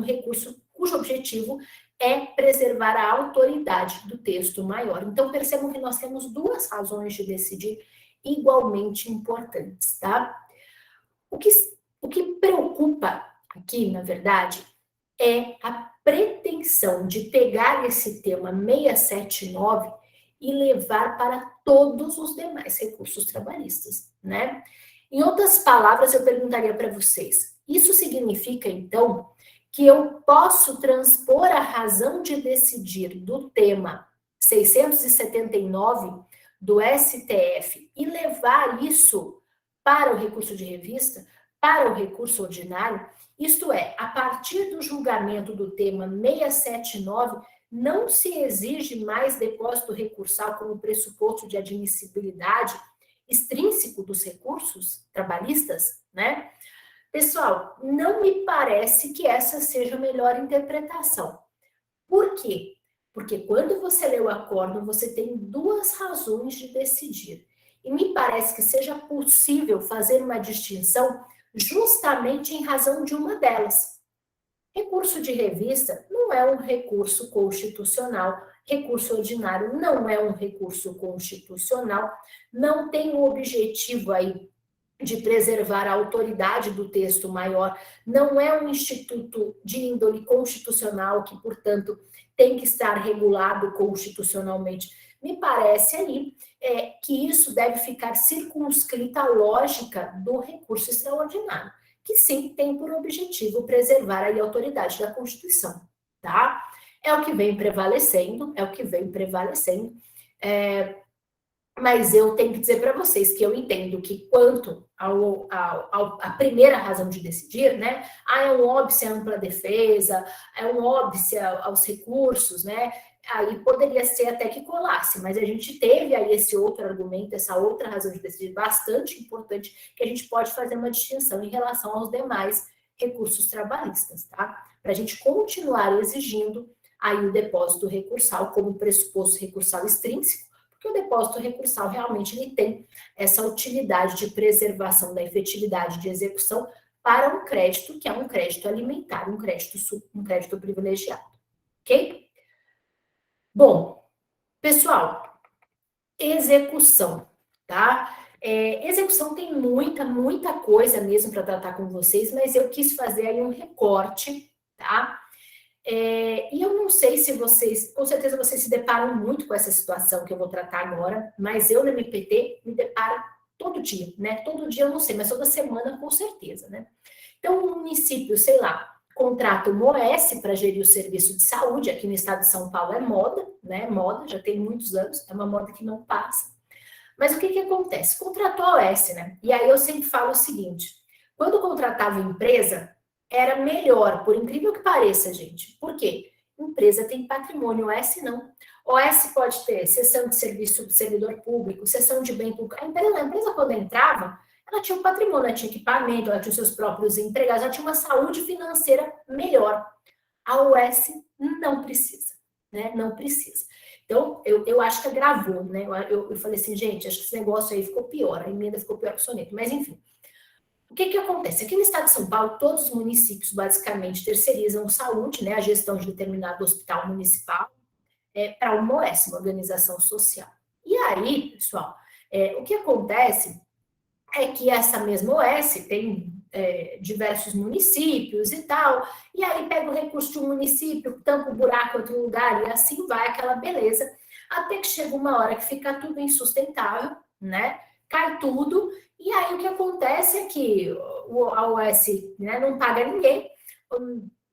recurso cujo objetivo é preservar a autoridade do texto maior. Então, percebam que nós temos duas razões de decidir igualmente importantes, tá? O que preocupa aqui, na verdade, é a pretensão de pegar esse tema 679 e levar para todos os demais recursos trabalhistas, né? Em outras palavras, eu perguntaria para vocês, isso significa, então, que eu posso transpor a razão de decidir do tema 679 do STF e levar isso para o recurso de revista, para o recurso ordinário? Isto é, a partir do julgamento do tema 679, não se exige mais depósito recursal como pressuposto de admissibilidade extrínseco dos recursos trabalhistas, né? Pessoal, não me parece que essa seja a melhor interpretação. Por quê? Porque quando você lê o acórdão, você tem duas razões de decidir. E me parece que seja possível fazer uma distinção justamente em razão de uma delas. Recurso de revista não é um recurso constitucional, recurso ordinário não é um recurso constitucional, não tem o objetivo aí de preservar a autoridade do texto maior, não é um instituto de índole constitucional que, portanto, tem que estar regulado constitucionalmente. Me parece aí que isso deve ficar circunscrito à lógica do recurso extraordinário, que sim tem por objetivo preservar aí a autoridade da Constituição, tá? É o que vem prevalecendo, mas eu tenho que dizer para vocês que eu entendo que quanto à primeira razão de decidir, né? É um óbice à ampla defesa, é um óbice aos recursos, né? Aí poderia ser até que colasse, mas a gente teve aí esse outro argumento, essa outra razão de decidir bastante importante, que a gente pode fazer uma distinção em relação aos demais recursos trabalhistas, tá? Para a gente continuar exigindo aí o depósito recursal como pressuposto recursal extrínseco, porque o depósito recursal realmente ele tem essa utilidade de preservação da efetividade de execução para um crédito que é um crédito alimentar, um crédito privilegiado, ok? Bom, pessoal, execução, tá? Execução tem muita coisa mesmo para tratar com vocês, mas eu quis fazer aí um recorte, tá? E eu não sei se vocês, com certeza vocês se deparam muito com essa situação que eu vou tratar agora, mas eu no MPT me deparo todo dia, né? Todo dia eu não sei, mas toda semana com certeza, né? Então, o município, sei lá, contrata um OS para gerir o serviço de saúde, aqui no estado de São Paulo é moda, né? Moda, já tem muitos anos, é uma moda que não passa. Mas o que acontece? Contratou a OS, né? E aí eu sempre falo o seguinte, quando contratava empresa, era melhor, por incrível que pareça, gente. Por quê? Empresa tem patrimônio, OS não. OS pode ter cessão de serviço de servidor público, cessão de bem público. A empresa quando entrava, ela tinha um patrimônio, ela tinha equipamento, ela tinha seus próprios empregados, ela tinha uma saúde financeira melhor. A OS não precisa, né? Não precisa. Então, eu acho que agravou, né? Eu falei assim, gente, acho que esse negócio aí ficou pior, a emenda ficou pior que o soneto. Mas, enfim. O que acontece? Aqui no estado de São Paulo, todos os municípios basicamente terceirizam saúde, né, a gestão de determinado hospital municipal, para uma OS, uma organização social. E aí, pessoal, o que acontece é que essa mesma OS tem diversos municípios e tal, e aí pega o recurso de um município, tampa o buraco em outro lugar, e assim vai aquela beleza, até que chega uma hora que fica tudo insustentável, né? Cai tudo, e aí o que acontece é que a OS, né, não paga ninguém,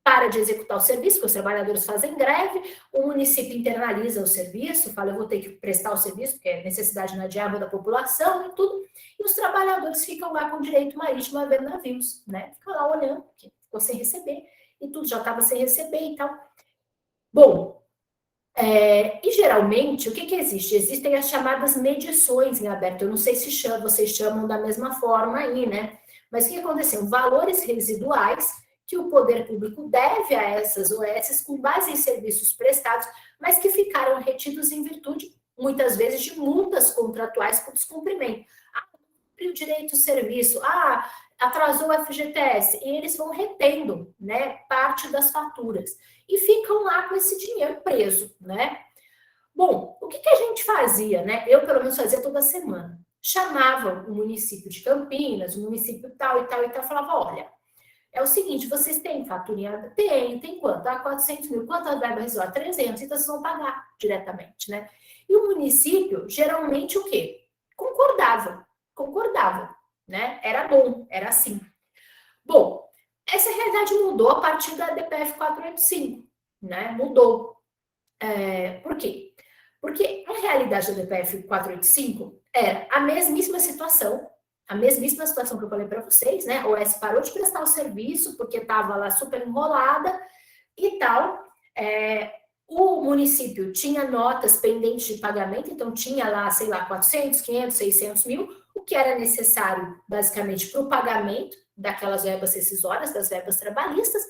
para de executar o serviço, porque os trabalhadores fazem greve, o município internaliza o serviço, fala, eu vou ter que prestar o serviço, porque é necessidade inadiável da população e tudo, e os trabalhadores ficam lá com direito marítimo a ver navios, né? Ficam lá olhando, porque ficou sem receber, e tudo já estava sem receber e tal. Bom, e geralmente, o que existe? Existem as chamadas medições em aberto. Eu não sei se vocês chamam da mesma forma aí, né? Mas o que aconteceu? Valores residuais que o poder público deve a essas OS com base em serviços prestados, mas que ficaram retidos em virtude, muitas vezes, de multas contratuais por descumprimento. Cumpriu o direito ao serviço, atrasou o FGTS, e eles vão retendo, né, parte das faturas e ficam lá com esse dinheiro preso, né? Bom, o que a gente fazia, né? Eu, pelo menos, fazia toda semana. Chamava o município de Campinas, o município tal e tal e tal, falava, olha, é o seguinte, vocês têm faturinha? Tem quanto? 400 mil. Quanto a verba residual? 300, então vocês vão pagar diretamente, né? E o município, geralmente, o quê? Concordava, né? Era bom, era assim. Bom, essa realidade mudou a partir da DPF 485, né? Mudou. Por quê? Porque a realidade da DPF 485 era a mesmíssima situação que eu falei para vocês, né? A OS parou de prestar o serviço porque estava lá super enrolada e tal. O município tinha notas pendentes de pagamento, então tinha lá, sei lá, 400, 500, 600 mil, o que era necessário, basicamente, para o pagamento, daquelas verbas rescisórias, das verbas trabalhistas,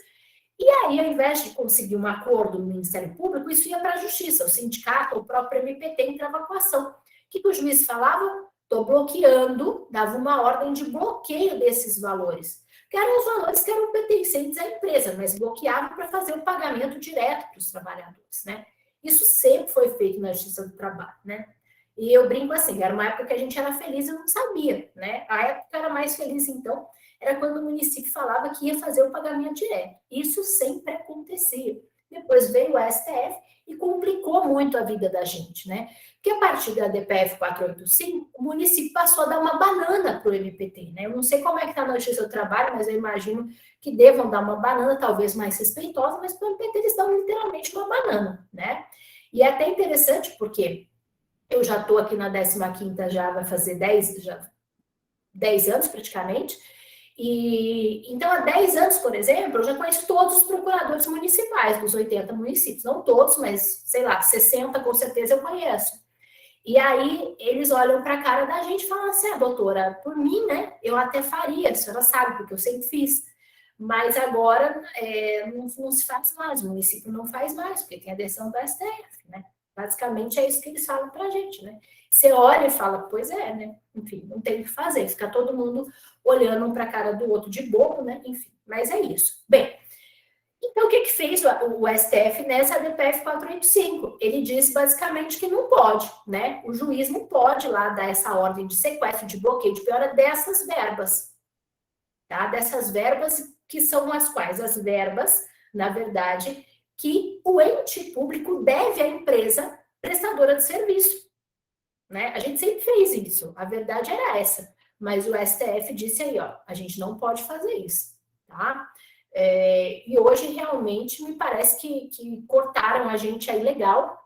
e aí, ao invés de conseguir um acordo no Ministério Público, isso ia para a Justiça, o sindicato, o próprio MPT entrava com a ação. O que o juiz falava? Estou bloqueando, dava uma ordem de bloqueio desses valores, que eram os valores que eram pertencentes à empresa, mas bloqueava para fazer o pagamento direto para os trabalhadores, né? Isso sempre foi feito na Justiça do Trabalho, né? E eu brinco assim, era uma época que a gente era feliz e não sabia, né? A época que era mais feliz, então, era quando o município falava que ia fazer o pagamento direto. Isso sempre acontecia. Depois veio o STF e complicou muito a vida da gente, né? Porque a partir da DPF 485, o município passou a dar uma banana para o MPT, né? Eu não sei como é que está na Justiça do Trabalho, mas eu imagino que devam dar uma banana, talvez mais respeitosa, mas para o MPT eles dão literalmente uma banana, né? E é até interessante porque eu já estou aqui na 15ª, já vai fazer 10 anos praticamente, e então há 10 anos, por exemplo, eu já conheço todos os procuradores municipais dos 80 municípios, não todos, mas sei lá, 60 com certeza eu conheço. E aí eles olham para a cara da gente e falam assim: doutora, por mim, né, eu até faria, a senhora sabe, porque eu sempre fiz, mas agora não se faz mais, o município não faz mais, porque tem a decisão do STF, né? Basicamente é isso que eles falam para a gente, né? Você olha e fala, pois é, né? Enfim, não tem o que fazer, fica todo mundo olhando um para a cara do outro de bobo, né? Enfim, mas é isso. Bem, então o que fez o STF nessa DPF 485? Ele disse basicamente que não pode, né? O juiz não pode lá dar essa ordem de sequestro, de bloqueio, de piora dessas verbas, tá? Dessas verbas que são as quais? As verbas, na verdade, que o ente público deve à empresa prestadora de serviço, né? A gente sempre fez isso, a verdade era essa, mas o STF disse aí, ó, a gente não pode fazer isso, tá? E hoje realmente me parece que cortaram a gente aí legal,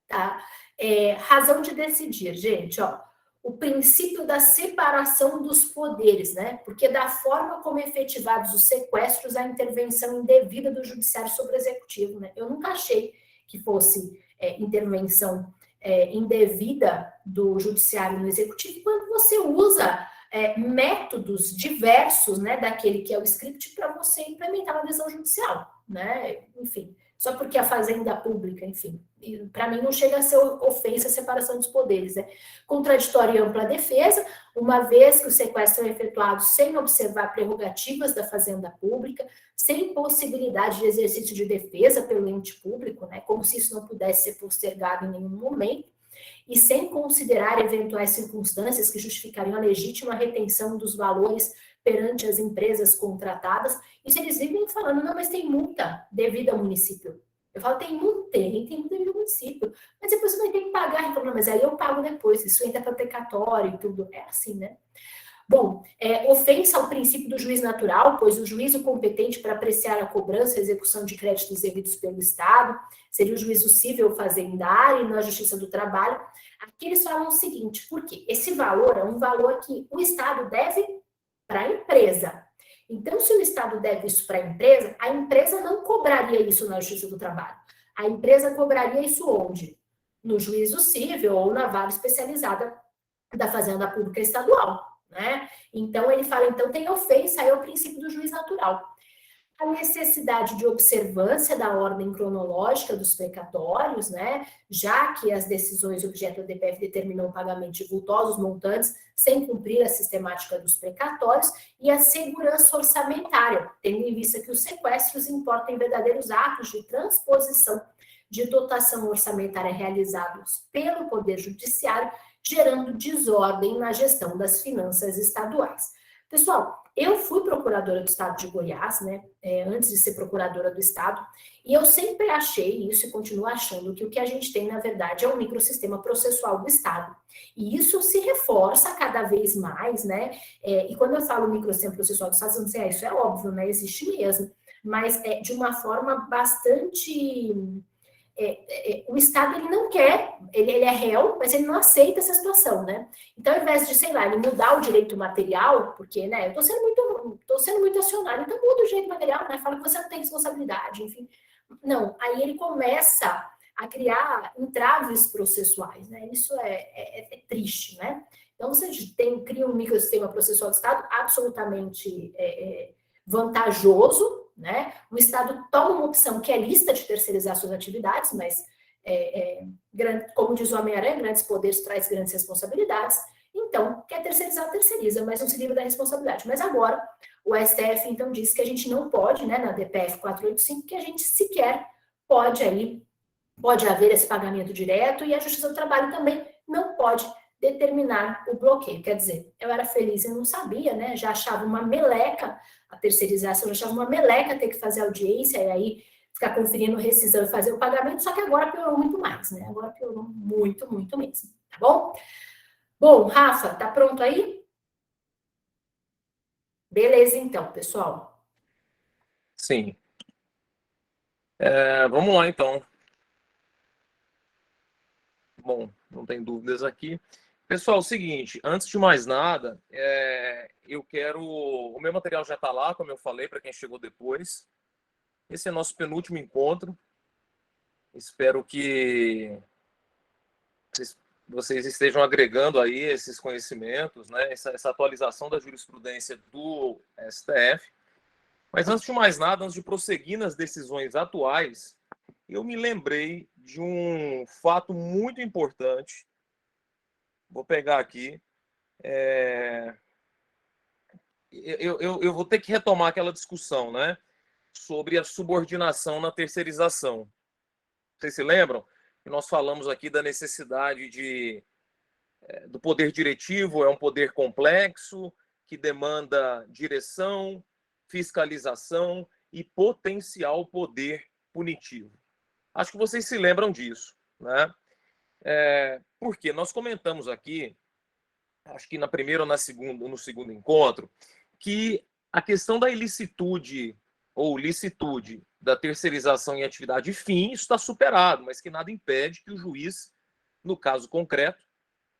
tá? Razão de decidir, gente, ó, o princípio da separação dos poderes, né? Porque da forma como efetivados os sequestros, a intervenção indevida do judiciário sobre o executivo, né? Eu nunca achei que fosse intervenção indevida do judiciário no executivo quando você usa métodos diversos, né, daquele que é o script para você implementar uma decisão judicial, né? Enfim, só porque a fazenda pública, enfim, para mim não chega a ser ofensa a separação dos poderes, né? Contraditória e ampla defesa, uma vez que o sequestro é efetuado sem observar prerrogativas da fazenda pública, sem possibilidade de exercício de defesa pelo ente público, né? Como se isso não pudesse ser postergado em nenhum momento, e sem considerar eventuais circunstâncias que justificariam a legítima retenção dos valores perante as empresas contratadas. Isso eles vivem falando, não, mas tem multa devida ao município. Eu falo, tem multa devida ao município. Mas depois você vai ter que pagar. Então, não, mas aí eu pago depois. Isso entra para precatório e tudo. É assim, né? Bom, ofensa ao princípio do juiz natural, pois o juízo competente para apreciar a cobrança e execução de créditos devidos pelo Estado seria o juízo civil fazendário e na Justiça do Trabalho. Aqui eles falam o seguinte, porque esse valor é um valor que o Estado deve para a empresa. Então, se o Estado deve isso para a empresa não cobraria isso na Justiça do Trabalho. A empresa cobraria isso onde? No juízo civil ou na vara especializada da Fazenda Pública Estadual, né? Então, ele fala, então, tem ofensa aí ao princípio do juiz natural. A necessidade de observância da ordem cronológica dos precatórios, né? Já que as decisões objeto do DPF determinam o pagamento de vultosos montantes sem cumprir a sistemática dos precatórios, e a segurança orçamentária, tendo em vista que os sequestros importam em verdadeiros atos de transposição de dotação orçamentária realizados pelo Poder Judiciário, gerando desordem na gestão das finanças estaduais. Pessoal, eu fui procuradora do Estado de Goiás, né, antes de ser procuradora do Estado, e eu sempre achei isso e continuo achando que o que a gente tem, na verdade, é um microsistema processual do Estado. E isso se reforça cada vez mais, né, e quando eu falo microsistema processual do Estado, eu não sei, isso é óbvio, né, existe mesmo, mas de uma forma bastante... o Estado ele não quer, ele é réu, mas ele não aceita essa situação, né? Então, ao invés de, sei lá, ele mudar o direito material, porque, né, eu tô sendo muito acionário, então muda o direito material, né? Fala que você não tem responsabilidade, enfim. Não, aí ele começa a criar entraves processuais, né? Isso é triste, né? Então, você cria um microsistema processual do Estado absolutamente vantajoso, né? O Estado toma uma opção que é lista de terceirizar suas atividades, mas, como diz o Homem-Aranha, grandes poderes traz grandes responsabilidades. Então, quer terceirizar, terceiriza, mas não se livra da responsabilidade. Mas agora, o STF, então, diz que a gente não pode, né, na DPF 485, que a gente sequer pode haver esse pagamento direto, e a Justiça do Trabalho também não pode determinar o bloqueio. Quer dizer, eu era feliz e não sabia, né? Já achava uma meleca a terceirização, já achava uma meleca ter que fazer audiência e aí ficar conferindo rescisão e fazer o pagamento, só que agora piorou muito mais, né? Agora piorou muito, muito mesmo, tá bom? Bom, Rafa, tá pronto aí? Beleza, então, pessoal. Sim. Vamos lá, então. Bom, não tem dúvidas aqui. Pessoal, é o seguinte, antes de mais nada, eu quero... O meu material já está lá, como eu falei, para quem chegou depois. Esse é nosso penúltimo encontro. Espero que vocês estejam agregando aí esses conhecimentos, né? Essa atualização da jurisprudência do STF. Mas antes de mais nada, antes de prosseguir nas decisões atuais, eu me lembrei de um fato muito importante. Vou pegar aqui. Eu vou ter que retomar aquela discussão, né? Sobre a subordinação na terceirização. Vocês se lembram? Que nós falamos aqui da necessidade do poder diretivo, é um poder complexo, que demanda direção, fiscalização e potencial poder punitivo. Acho que vocês se lembram disso, né? Porque nós comentamos aqui, acho que na primeira ou no segundo encontro, que a questão da ilicitude ou licitude da terceirização em atividade fim, isso está superado, mas que nada impede que o juiz, no caso concreto,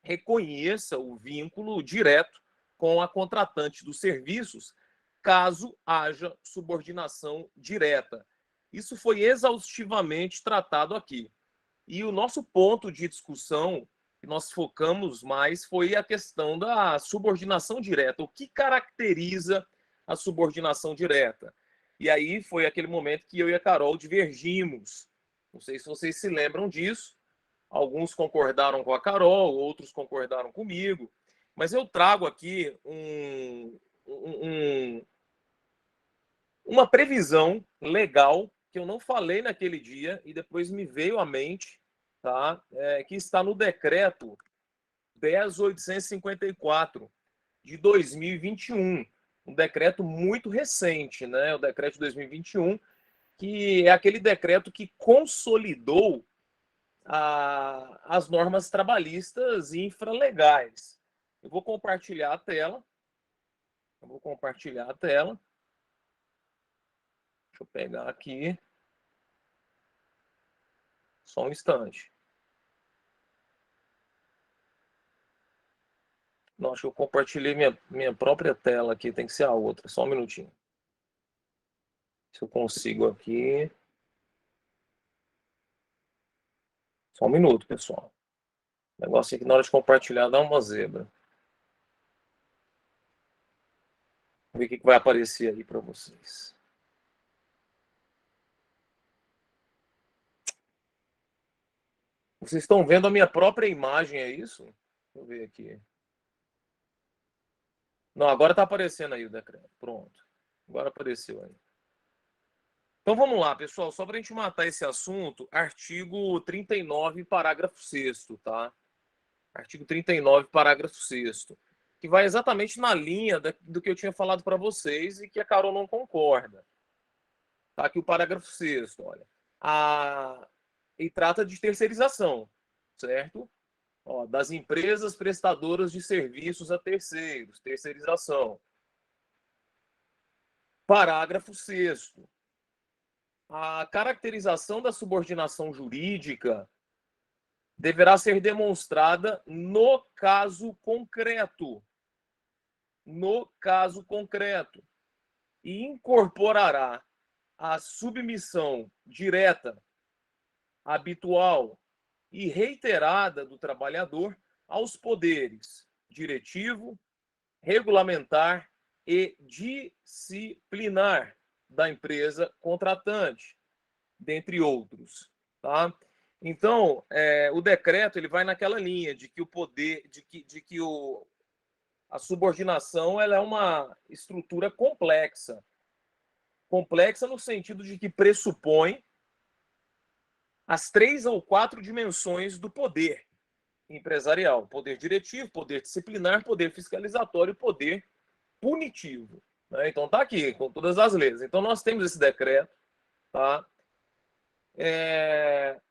reconheça o vínculo direto com a contratante dos serviços, caso haja subordinação direta. Isso foi exaustivamente tratado aqui. E o nosso ponto de discussão, que nós focamos mais, foi a questão da subordinação direta. O que caracteriza a subordinação direta? E aí foi aquele momento que eu e a Carol divergimos. Não sei se vocês se lembram disso. Alguns concordaram com a Carol, outros concordaram comigo. Mas eu trago aqui uma previsão legal que eu não falei naquele dia e depois me veio à mente, tá? Que está no decreto 10.854 de 2021, um decreto muito recente, né? O decreto de 2021, que é aquele decreto que consolidou as normas trabalhistas infralegais. Eu vou compartilhar a tela. Deixa eu pegar aqui. Só um instante. Não, acho que eu compartilhei minha própria tela aqui. Tem que ser a outra. Só um minutinho. Se eu consigo aqui. Só um minuto, pessoal. O negócio aqui na hora de compartilhar dá uma zebra. Vamos ver o que vai aparecer aí para vocês. Vocês estão vendo a minha própria imagem, é isso? Deixa eu ver aqui. Não, agora está aparecendo aí o decreto. Pronto. Agora apareceu aí. Então vamos lá, pessoal. Só para a gente matar esse assunto, artigo 39, parágrafo 6º, tá? Artigo 39, parágrafo 6º, que vai exatamente na linha do que eu tinha falado para vocês e que a Carol não concorda. Tá aqui o parágrafo 6º, olha. E trata de terceirização, certo? Ó, das empresas prestadoras de serviços a terceiros, terceirização. Parágrafo 6º. A caracterização da subordinação jurídica deverá ser demonstrada no caso concreto. No caso concreto. E incorporará a submissão direta, habitual e reiterada do trabalhador aos poderes diretivo, regulamentar e disciplinar da empresa contratante, dentre outros, tá? Então, o decreto ele vai naquela linha de que o poder, a subordinação ela é uma estrutura complexa. Complexa no sentido de que pressupõe as 3 ou 4 dimensões do poder empresarial: poder diretivo, poder disciplinar, poder fiscalizatório e poder punitivo. Né? Então, está aqui, com todas as leis. Então, nós temos esse decreto. Tá?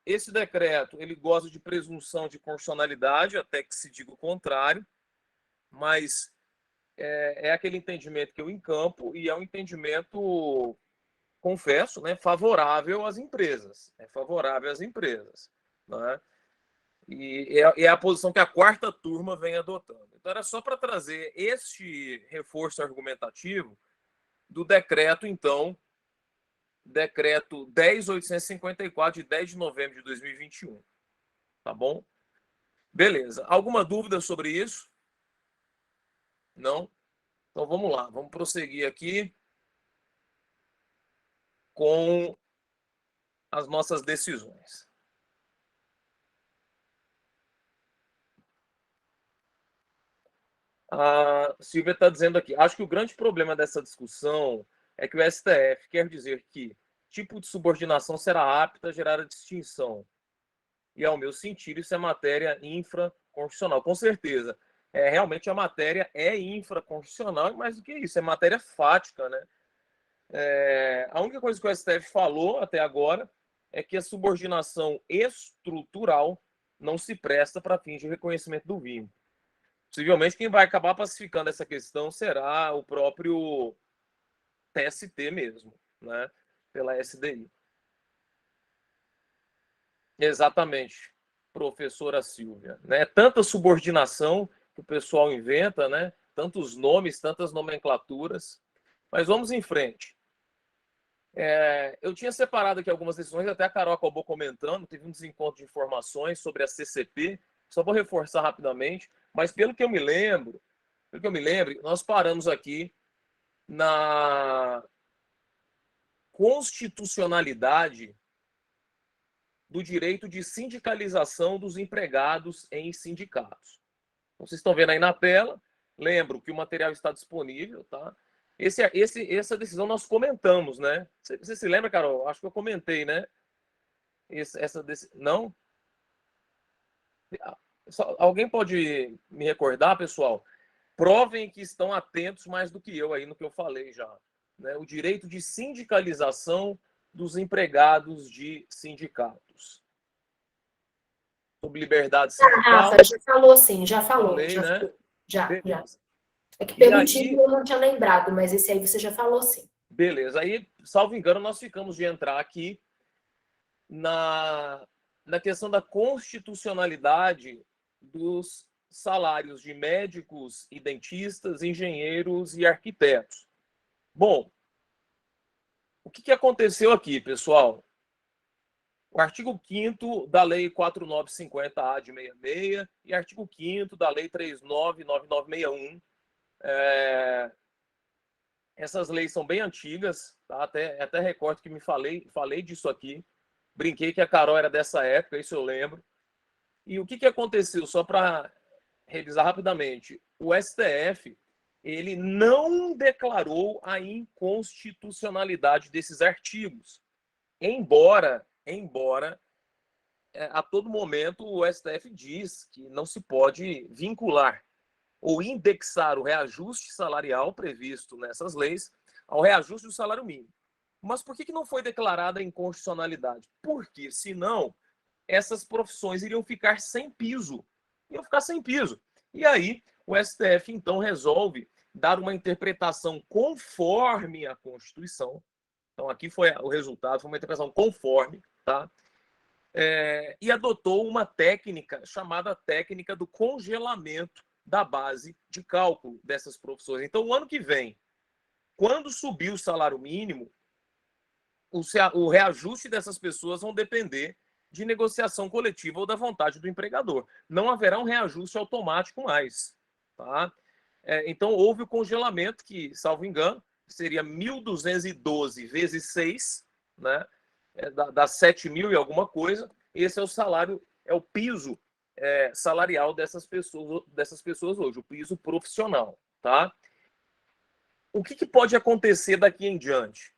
Esse decreto ele goza de presunção de constitucionalidade, até que se diga o contrário, mas é aquele entendimento que eu encampo e é um entendimento, confesso, né, favorável às empresas. É favorável às empresas. Né? E é a posição que a 4ª turma vem adotando. Então, era só para trazer este reforço argumentativo do decreto, então, decreto 10.854, de 10 de novembro de 2021. Tá bom? Beleza. Alguma dúvida sobre isso? Não? Então, vamos lá. Vamos prosseguir aqui com as nossas decisões. A Silvia está dizendo aqui: acho que o grande problema dessa discussão é que o STF quer dizer que tipo de subordinação será apta a gerar a distinção. E, ao meu sentir, isso é matéria infraconstitucional. Com certeza. Realmente a matéria é infraconstitucional, e mais do que isso, é matéria fática. Né? A única coisa que o STF falou até agora é que a subordinação estrutural não se presta para fins de reconhecimento do vínculo. Possivelmente quem vai acabar pacificando essa questão será o próprio TST mesmo, né? Pela SDI. Exatamente, professora Silvia. Né? Tanta subordinação que o pessoal inventa, né? Tantos nomes, tantas nomenclaturas. Mas vamos em frente. Eu tinha separado aqui algumas decisões, até a Carol acabou comentando, teve um desencontro de informações sobre a CCP, só vou reforçar rapidamente, mas pelo que eu me lembro, nós paramos aqui na constitucionalidade do direito de sindicalização dos empregados em sindicatos. Então, vocês estão vendo aí na tela, lembro que o material está disponível, tá? Essa decisão nós comentamos, né? Você se lembra, Carol? Acho que eu comentei, né? Não? Alguém pode me recordar, pessoal? Provem que estão atentos mais do que eu aí no que eu falei já. Né? O direito de sindicalização dos empregados de sindicatos. Sobre liberdade sindical. Rafa, já falou sim, já falou. Falei, já, né? já. Beleza. É que pelo título eu não tinha lembrado, mas esse aí você já falou sim. Beleza. Aí, salvo engano, nós ficamos de entrar aqui na questão da constitucionalidade dos salários de médicos e dentistas, engenheiros e arquitetos. Bom, o que aconteceu aqui, pessoal? O artigo 5º da Lei 4950-A de 66 e artigo 5º da Lei 399961. Essas leis são bem antigas, tá? Até recordo que falei disso aqui. Brinquei que a Carol era dessa época, isso eu lembro. E o que aconteceu? Só para revisar rapidamente. O STF ele não declarou a inconstitucionalidade desses artigos. Embora a todo momento o STF diz que não se pode vincular ou indexar o reajuste salarial previsto nessas leis ao reajuste do salário mínimo. Mas por que não foi declarada a inconstitucionalidade? Porque, senão, essas profissões iriam ficar sem piso. E aí, o STF, então, resolve dar uma interpretação conforme a Constituição. Então, aqui foi o resultado, foi uma interpretação conforme, tá? E adotou uma técnica chamada técnica do congelamento da base de cálculo dessas profissões. Então, o ano que vem, quando subir o salário mínimo, o reajuste dessas pessoas vão depender de negociação coletiva ou da vontade do empregador. Não haverá um reajuste automático mais. tá? Então, houve o congelamento, que, salvo engano, seria 1.212 vezes 6, né? Dá 7 mil e alguma coisa. Esse é o salário, é o piso salarial dessas pessoas hoje, o piso profissional, tá? O que pode acontecer daqui em diante?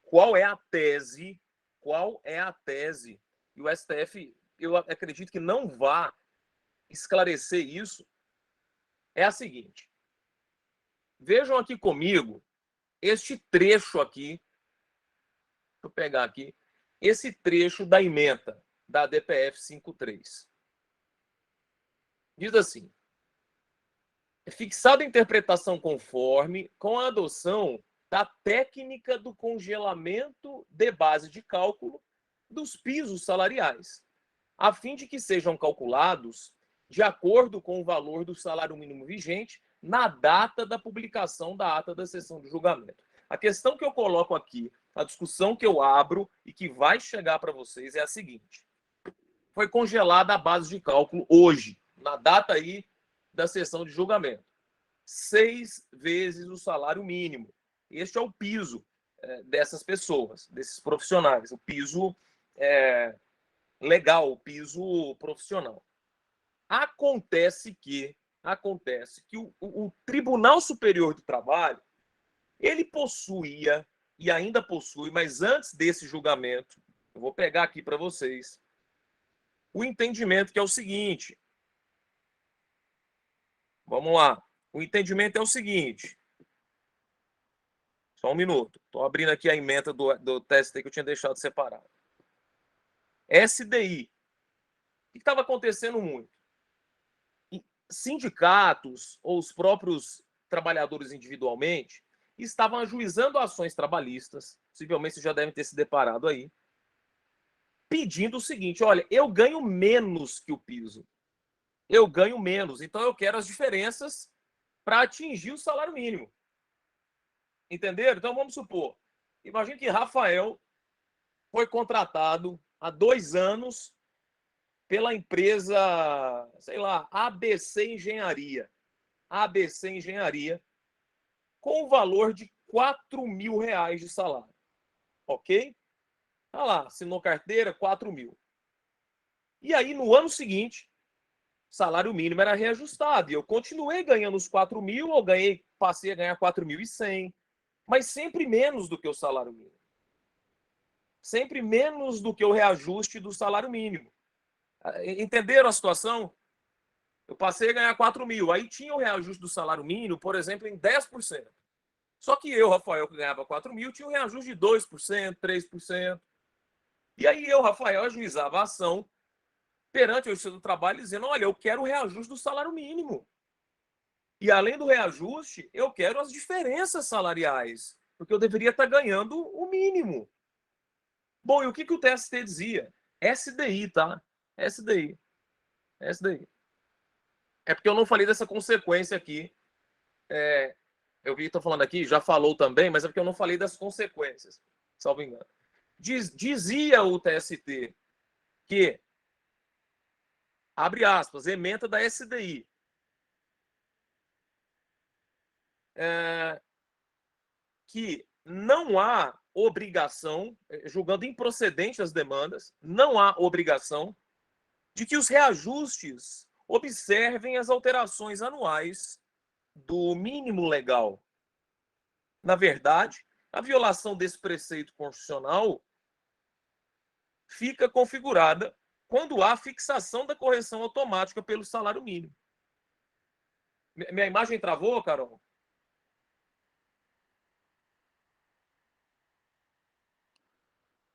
Qual é a tese? Qual é a tese? E o STF, eu acredito que não vá esclarecer isso. É a seguinte. Vejam aqui comigo este trecho aqui. Deixa eu pegar aqui. Esse trecho da ementa da DPF 53. Diz assim: é fixada a interpretação conforme com a adoção da técnica do congelamento de base de cálculo dos pisos salariais, a fim de que sejam calculados de acordo com o valor do salário mínimo vigente na data da publicação da ata da sessão de julgamento. A questão que eu coloco aqui, a discussão que eu abro e que vai chegar para vocês é a seguinte: foi congelada a base de cálculo hoje, na data aí da sessão de julgamento. 6 vezes o salário mínimo. Este é o piso dessas pessoas, desses profissionais, o piso legal, o piso profissional. Acontece que o Tribunal Superior do Trabalho, ele possuía, e ainda possui, mas antes desse julgamento, eu vou pegar aqui para vocês, o entendimento que é o seguinte. Vamos lá. O entendimento é o seguinte. Só um minuto. Estou abrindo aqui a ementa do TST que eu tinha deixado separado. SDI. O que estava acontecendo muito? Sindicatos ou os próprios trabalhadores individualmente estavam ajuizando ações trabalhistas, possivelmente vocês já devem ter se deparado aí, pedindo o seguinte: olha, eu ganho menos que o piso. Eu ganho menos, então eu quero as diferenças para atingir o salário mínimo. Entenderam? Então vamos supor, imagine que Rafael foi contratado há 2 anos pela empresa, sei lá, ABC Engenharia. ABC Engenharia, com o valor de R$4.000 de salário. Ok? Tá lá, assinou carteira, 4 mil. E aí, no ano seguinte, o salário mínimo era reajustado. E eu continuei ganhando os 4 mil, ou passei a ganhar 4.100, mas sempre menos do que o salário mínimo. Sempre menos do que o reajuste do salário mínimo. Entenderam a situação? Eu passei a ganhar 4 mil. Aí tinha o reajuste do salário mínimo, por exemplo, em 10%. Só que eu, Rafael, que ganhava 4 mil, tinha um reajuste de 2%, 3%. E aí eu, Rafael, ajuizava a ação perante o Justiça do Trabalho, dizendo: olha, eu quero o reajuste do salário mínimo. E além do reajuste, eu quero as diferenças salariais, porque eu deveria estar ganhando o mínimo. Bom, e o que o TST dizia? SDI, tá? SDI. SDI. É porque eu não falei dessa consequência aqui. Eu vi que estou falando aqui, já falou também, mas é porque eu não falei das consequências, salvo engano. Dizia o TST que, abre aspas, ementa da SDI, que não há obrigação, julgando improcedente as demandas, não há obrigação de que os reajustes observem as alterações anuais do mínimo legal. Na verdade, a violação desse preceito constitucional fica configurada quando há fixação da correção automática pelo salário mínimo. Minha imagem travou, Carol?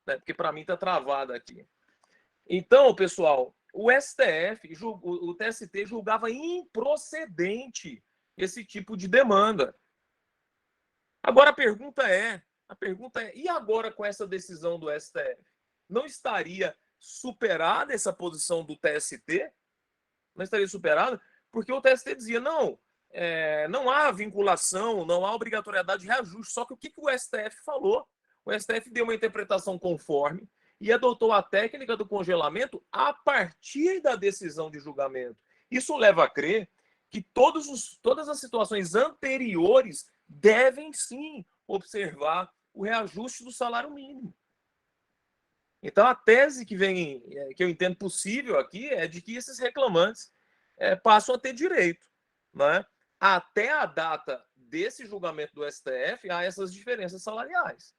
Porque para mim está travada aqui. Então, pessoal, o STF, o TST julgava improcedente esse tipo de demanda. Agora a pergunta é, e agora com essa decisão do STF? Não estaria superada essa posição do TST? Não estaria superada? Porque o TST dizia, não há vinculação, não há obrigatoriedade de reajuste. Só que o que o STF falou? O STF deu uma interpretação conforme e adotou a técnica do congelamento a partir da decisão de julgamento. Isso leva a crer que todas as situações anteriores devem sim observar o reajuste do salário mínimo. Então, a tese que eu entendo possível aqui é de que esses reclamantes passam a ter direito, né? Até a data desse julgamento do STF, há essas diferenças salariais.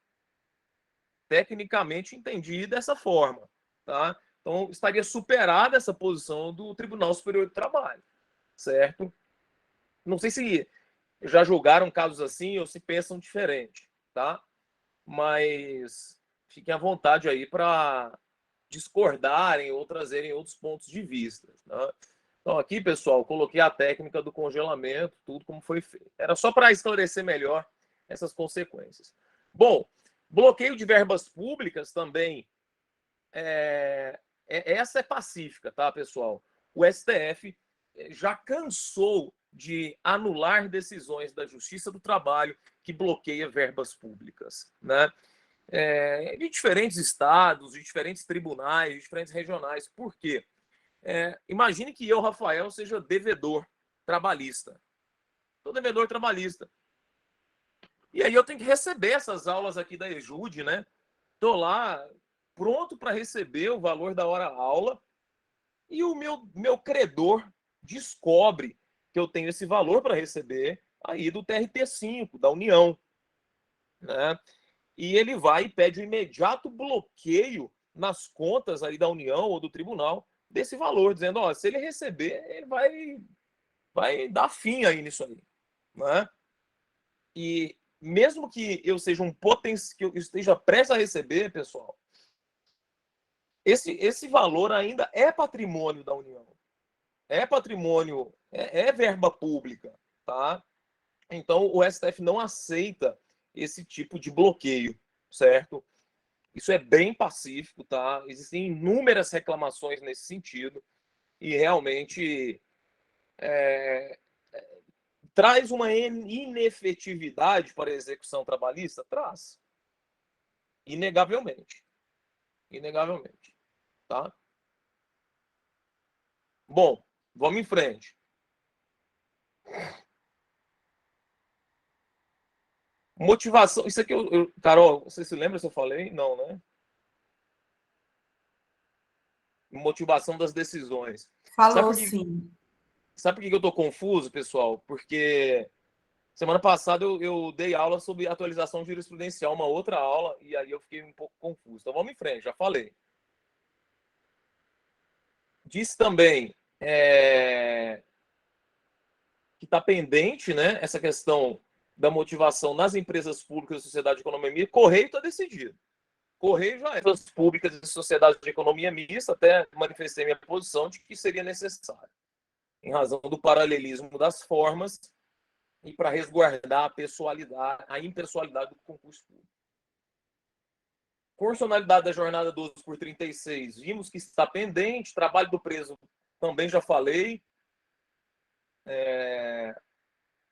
Tecnicamente entendi dessa forma, tá? Então, estaria superada essa posição do Tribunal Superior do Trabalho, certo? Não sei se já julgaram casos assim ou se pensam diferente, tá? Mas fiquem à vontade aí para discordarem ou trazerem outros pontos de vista, tá? Então, aqui, pessoal, coloquei a técnica do congelamento, tudo como foi feito. Era só para esclarecer melhor essas consequências. Bom, bloqueio de verbas públicas também, essa é pacífica, tá, pessoal? O STF já cansou de anular decisões da Justiça do Trabalho que bloqueia verbas públicas, né? De diferentes estados, de diferentes tribunais, de diferentes regionais. Por quê? Imagine que eu, Rafael, seja devedor trabalhista. Sou devedor trabalhista. E aí eu tenho que receber essas aulas aqui da EJUD, né? Estou lá pronto para receber o valor da hora-aula e o meu credor descobre que eu tenho esse valor para receber aí do TRT5, da União, né? E ele vai e pede o imediato bloqueio nas contas aí da União ou do tribunal desse valor, dizendo, ó, se ele receber, ele vai dar fim aí nisso aí, né? E mesmo que eu seja que eu esteja prestes a receber, pessoal, esse valor ainda é patrimônio da União. É patrimônio, é verba pública, tá? Então, o STF não aceita esse tipo de bloqueio, certo? Isso é bem pacífico, tá? Existem inúmeras reclamações nesse sentido e realmente traz uma inefetividade para a execução trabalhista? Traz. Inegavelmente. Inegavelmente, tá? Bom, vamos em frente. Motivação, isso aqui, Carol, você se lembra se eu falei? Não, né? Motivação das decisões. Falou sim. Sabe por que eu tô confuso, pessoal? Porque semana passada eu dei aula sobre atualização jurisprudencial, uma outra aula, e aí eu fiquei um pouco confuso. Então vamos em frente, já falei. Disse também que está pendente, né, essa questão da motivação nas empresas públicas da sociedade de economia mista. Correio está decidido. Correio já é das públicas de sociedade de economia mista, até manifestei minha posição de que seria necessário, em razão do paralelismo das formas e para resguardar a impessoalidade do concurso público. Constitucionalidade da jornada 12/36, vimos que está pendente. Trabalho do preso, também já falei.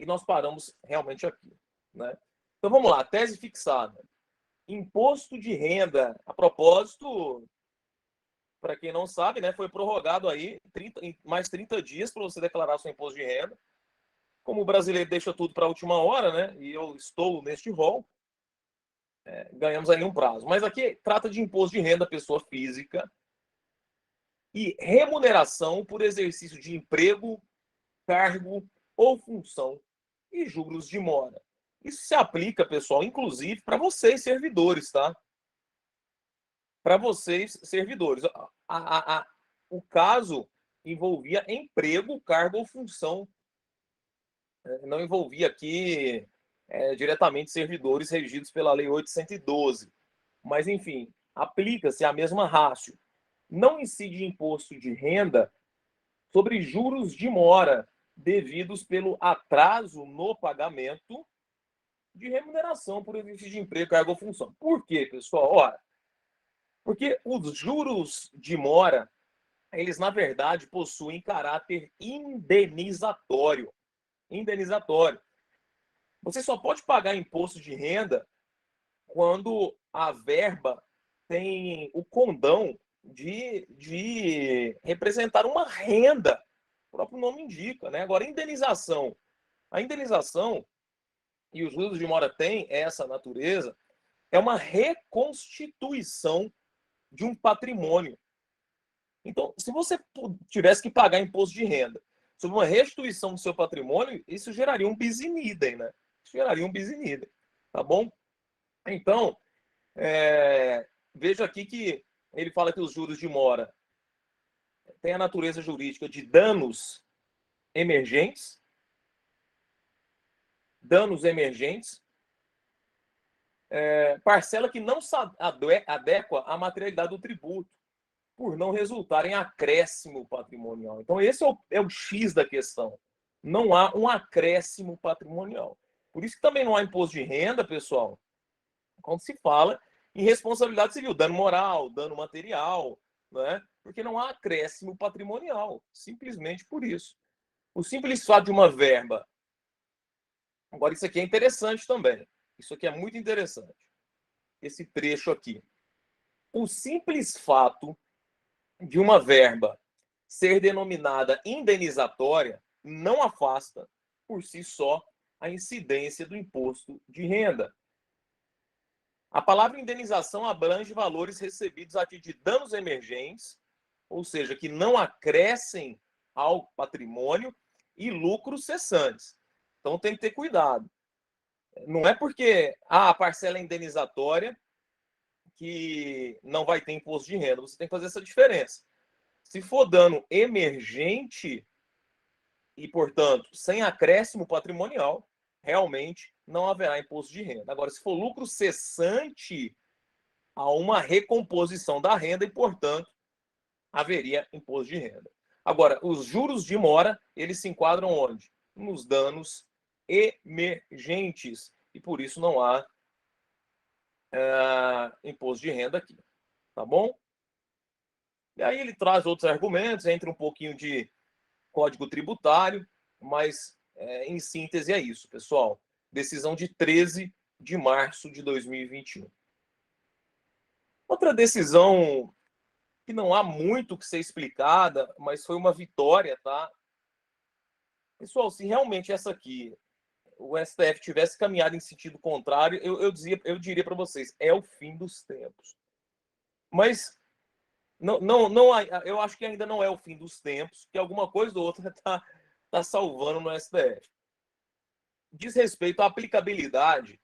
E nós paramos realmente aqui, né? Então vamos lá, tese fixada. Imposto de renda, a propósito, para quem não sabe, né, foi prorrogado aí mais 30 dias para você declarar seu imposto de renda. Como o brasileiro deixa tudo para a última hora, né? E eu estou neste rol, ganhamos aí um prazo. Mas aqui trata de imposto de renda pessoa física e remuneração por exercício de emprego, cargo ou função e juros de mora. Isso se aplica, pessoal, inclusive para vocês, servidores, tá? Para vocês, servidores. O caso envolvia emprego, cargo ou função. Não envolvia aqui diretamente servidores regidos pela Lei 812. Mas, enfim, aplica-se a mesma rácio. Não incide imposto de renda sobre juros de mora devidos pelo atraso no pagamento de remuneração por exercício de emprego, cargo ou função. Por quê, pessoal? Ora, porque os juros de mora, eles, na verdade, possuem caráter indenizatório. Indenizatório. Você só pode pagar imposto de renda quando a verba tem o condão de representar uma renda O próprio nome indica, né? Agora, indenização. A indenização, e os juros de mora têm essa natureza, é uma reconstituição de um patrimônio. Então, se você tivesse que pagar imposto de renda sobre uma restituição do seu patrimônio, isso geraria um bis in idem, né? Isso geraria um bis in idem, tá bom? Então, veja aqui que ele fala que os juros de mora têm a natureza jurídica de danos emergentes, parcela que não se adequa à materialidade do tributo, por não resultar em acréscimo patrimonial. Então, esse é o X da questão. Não há um acréscimo patrimonial. Por isso que também não há imposto de renda, pessoal, quando se fala em responsabilidade civil, dano moral, dano material, né? Porque não há acréscimo patrimonial, simplesmente por isso. O simples fato de uma verba. Agora, isso aqui é interessante também. Isso aqui é muito interessante. Esse trecho aqui. O simples fato de uma verba ser denominada indenizatória não afasta, por si só, a incidência do imposto de renda. A palavra indenização abrange valores recebidos a título de danos emergentes, ou seja, que não acrescem ao patrimônio, e lucros cessantes. Então tem que ter cuidado. Não é porque a parcela é indenizatória que não vai ter imposto de renda. Você tem que fazer essa diferença. Se for dano emergente e, portanto, sem acréscimo patrimonial, realmente não haverá imposto de renda. Agora, se for lucro cessante, há uma recomposição da renda e, portanto, haveria imposto de renda. Agora, os juros de mora, eles se enquadram onde? Nos danos emergentes. E por isso não há imposto de renda aqui. Tá bom? E aí ele traz outros argumentos, entra um pouquinho de Código Tributário, mas em síntese é isso, pessoal. Decisão de 13 de março de 2021. Outra decisão que não há muito que ser explicada, mas foi uma vitória, tá? Pessoal, se realmente essa aqui, o STF tivesse caminhado em sentido contrário, eu diria para vocês, é o fim dos tempos. Mas não, eu acho que ainda não é o fim dos tempos, que alguma coisa ou outra está salvando no STF. Diz respeito à aplicabilidade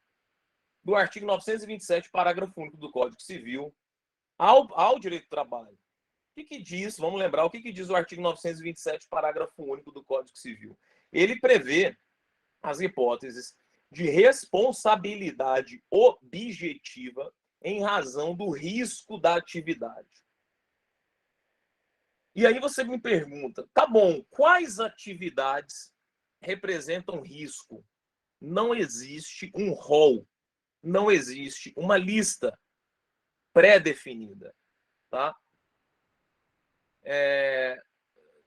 do artigo 927, parágrafo único do Código Civil, ao direito do trabalho. O que diz? Vamos lembrar o que diz o artigo 927, parágrafo único do Código Civil. Ele prevê as hipóteses de responsabilidade objetiva em razão do risco da atividade. E aí você me pergunta, tá bom, quais atividades representam risco? Não existe um rol, não existe uma lista pré-definida, tá?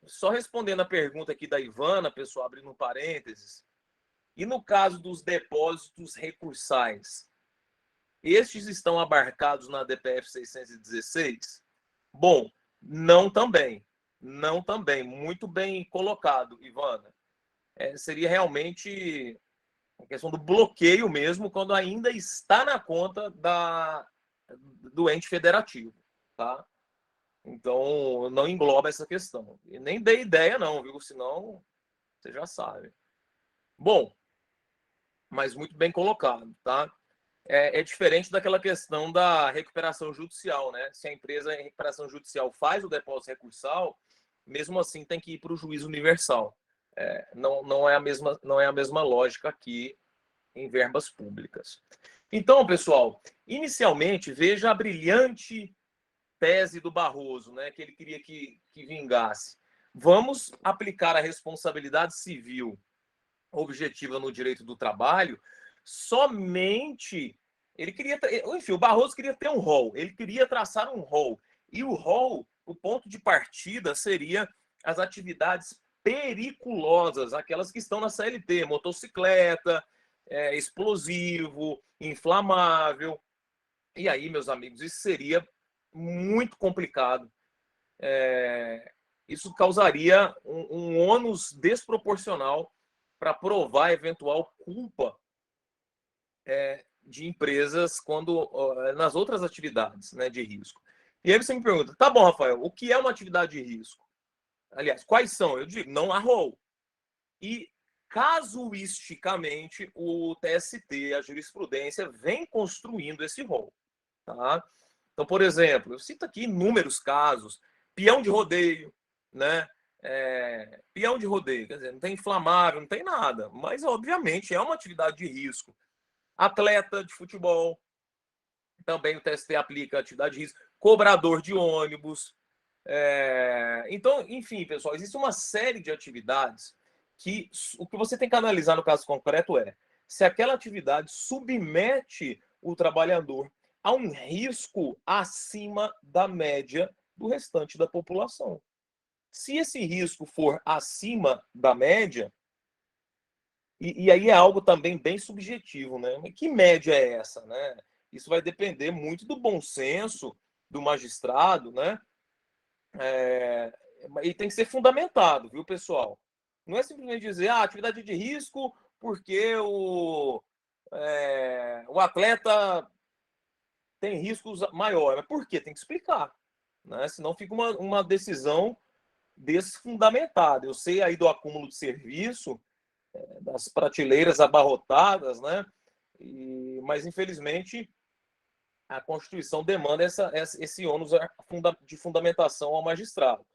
Só respondendo a pergunta aqui da Ivana, pessoal, abrindo um parênteses, e no caso dos depósitos recursais, estes estão abarcados na DPF 616? Bom, não também. Não também. Muito bem colocado, Ivana. Seria realmente a questão do bloqueio mesmo, quando ainda está na conta do ente federativo, tá? Então, não engloba essa questão. E nem dei ideia não, viu? Senão, você já sabe. Bom, mas muito bem colocado, tá? É diferente daquela questão da recuperação judicial, né? Se a empresa em recuperação judicial faz o depósito recursal, mesmo assim tem que ir para o juízo universal. Não é a mesma lógica aqui em verbas públicas. Então, pessoal, inicialmente, veja a brilhante tese do Barroso, né, que ele queria que vingasse. Vamos aplicar a responsabilidade civil objetiva no direito do trabalho somente. Enfim, o Barroso queria ter um rol, ele queria traçar um rol. E o rol, o ponto de partida seria as atividades periculosas, aquelas que estão na CLT, motocicleta, explosivo, inflamável. E aí, meus amigos, isso seria muito complicado isso causaria um ônus desproporcional para provar eventual culpa de empresas nas outras atividades, né, de risco. E aí você me pergunta, tá bom, Rafael, o que é uma atividade de risco? Aliás, quais são? Eu digo, não há rol. E, casuisticamente, o TST, a jurisprudência, vem construindo esse rol. Tá? Então, por exemplo, eu cito aqui inúmeros casos, peão de rodeio, né? Peão de rodeio, quer dizer, não tem inflamável, não tem nada, mas, obviamente, é uma atividade de risco. Atleta de futebol, também o TST aplica atividade de risco. Cobrador de ônibus. Então, enfim, pessoal, existe uma série de atividades que o que você tem que analisar no caso concreto é se aquela atividade submete o trabalhador a um risco acima da média do restante da população. Se esse risco for acima da média, e aí é algo também bem subjetivo, né? Que média é essa, né? Isso vai depender muito do bom senso do magistrado, né? E tem que ser fundamentado, viu, pessoal? Não é simplesmente dizer, atividade de risco porque o atleta tem riscos maiores. Mas por quê? Tem que explicar, né? Senão fica uma decisão desfundamentada. Eu sei aí do acúmulo de serviço, das prateleiras abarrotadas, né? Mas, infelizmente, a Constituição demanda esse ônus de fundamentação ao magistrado.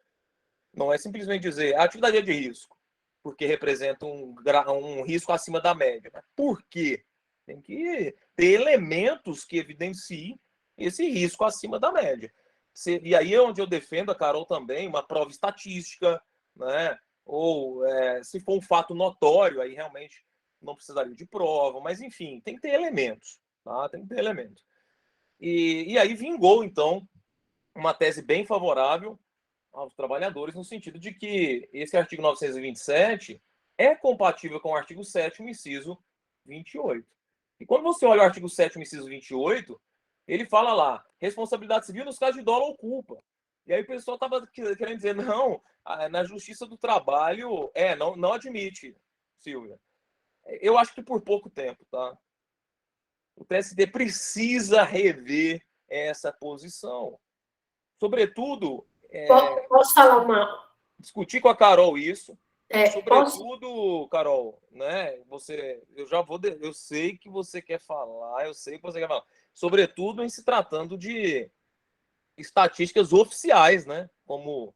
Não é simplesmente dizer a atividade é de risco, porque representa um risco acima da média. Mas por quê? Tem que ter elementos que evidenciem esse risco acima da média. E aí é onde eu defendo, a Carol também, uma prova estatística, né? Ou se for um fato notório, aí realmente não precisaria de prova, mas enfim, tem que ter elementos, tá? Tem que ter elementos. E aí vingou, então, uma tese bem favorável aos trabalhadores, no sentido de que esse artigo 927 é compatível com o artigo 7º, inciso 28. E quando você olha o artigo 7º, inciso 28, ele fala lá, responsabilidade civil nos casos de dolo ou culpa. E aí o pessoal estava querendo dizer, não, na Justiça do Trabalho, não admite, Silvia. Eu acho que por pouco tempo, tá? O TST precisa rever essa posição. Sobretudo, Posso falar uma... discutir com a Carol isso. Sobretudo, posso... Carol, né? Eu sei que você quer falar, eu sei que você quer falar. Sobretudo em se tratando de estatísticas oficiais, né? Como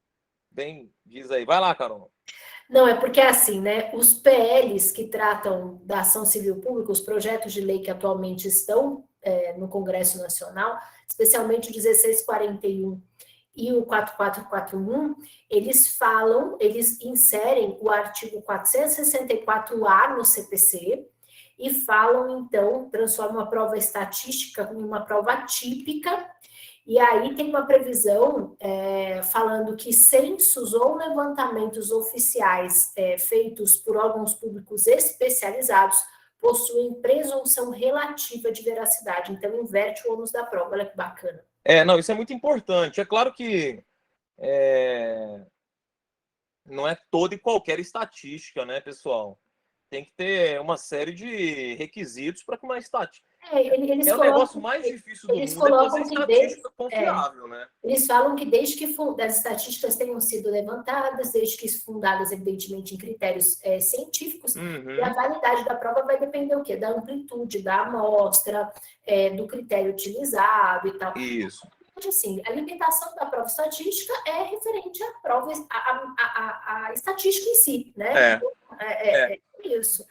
bem diz aí. Vai lá, Carol. Não, é porque é assim, né? Os PLs que tratam da ação civil pública, os projetos de lei que atualmente estão no Congresso Nacional, especialmente o 1641 e o 4441, eles inserem o artigo 464-A no CPC e falam, então, transformam a prova estatística em uma prova atípica. E aí tem uma previsão falando que censos ou levantamentos oficiais feitos por órgãos públicos especializados possuem presunção relativa de veracidade. Então, inverte o ônus da prova. Olha que bacana. Não, isso é muito importante. É claro que não é toda e qualquer estatística, né, pessoal? Tem que ter uma série de requisitos para que uma estatística... Eles o negócio mais difícil do mundo é fazer estatística confiável, né? Eles falam que desde que as estatísticas tenham sido levantadas, desde que fundadas, evidentemente, em critérios científicos, e a validade da prova vai depender o quê? Da amplitude, da amostra, do critério utilizado e tal. Isso. Assim, a limitação da prova estatística é referente à prova, a estatística em si, né? É isso.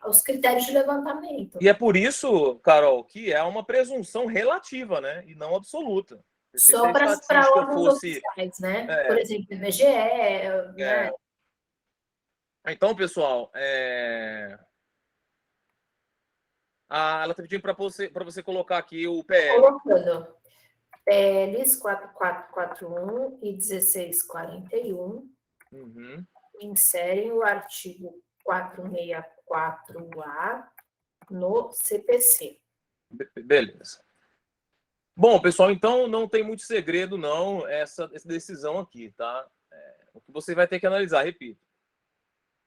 Os critérios de levantamento. E é por isso, Carol, que é uma presunção relativa, né? E não absoluta. Só para órgãos oficiais, né? Por exemplo, IBGE, né? Então, pessoal, ela está pedindo para você colocar aqui o PL. Colocando PLs 4441 e 1641 inserem o artigo 464-A no CPC. Beleza. Bom, pessoal, então não tem muito segredo, não, essa decisão aqui, tá? o que você vai ter que analisar, repito,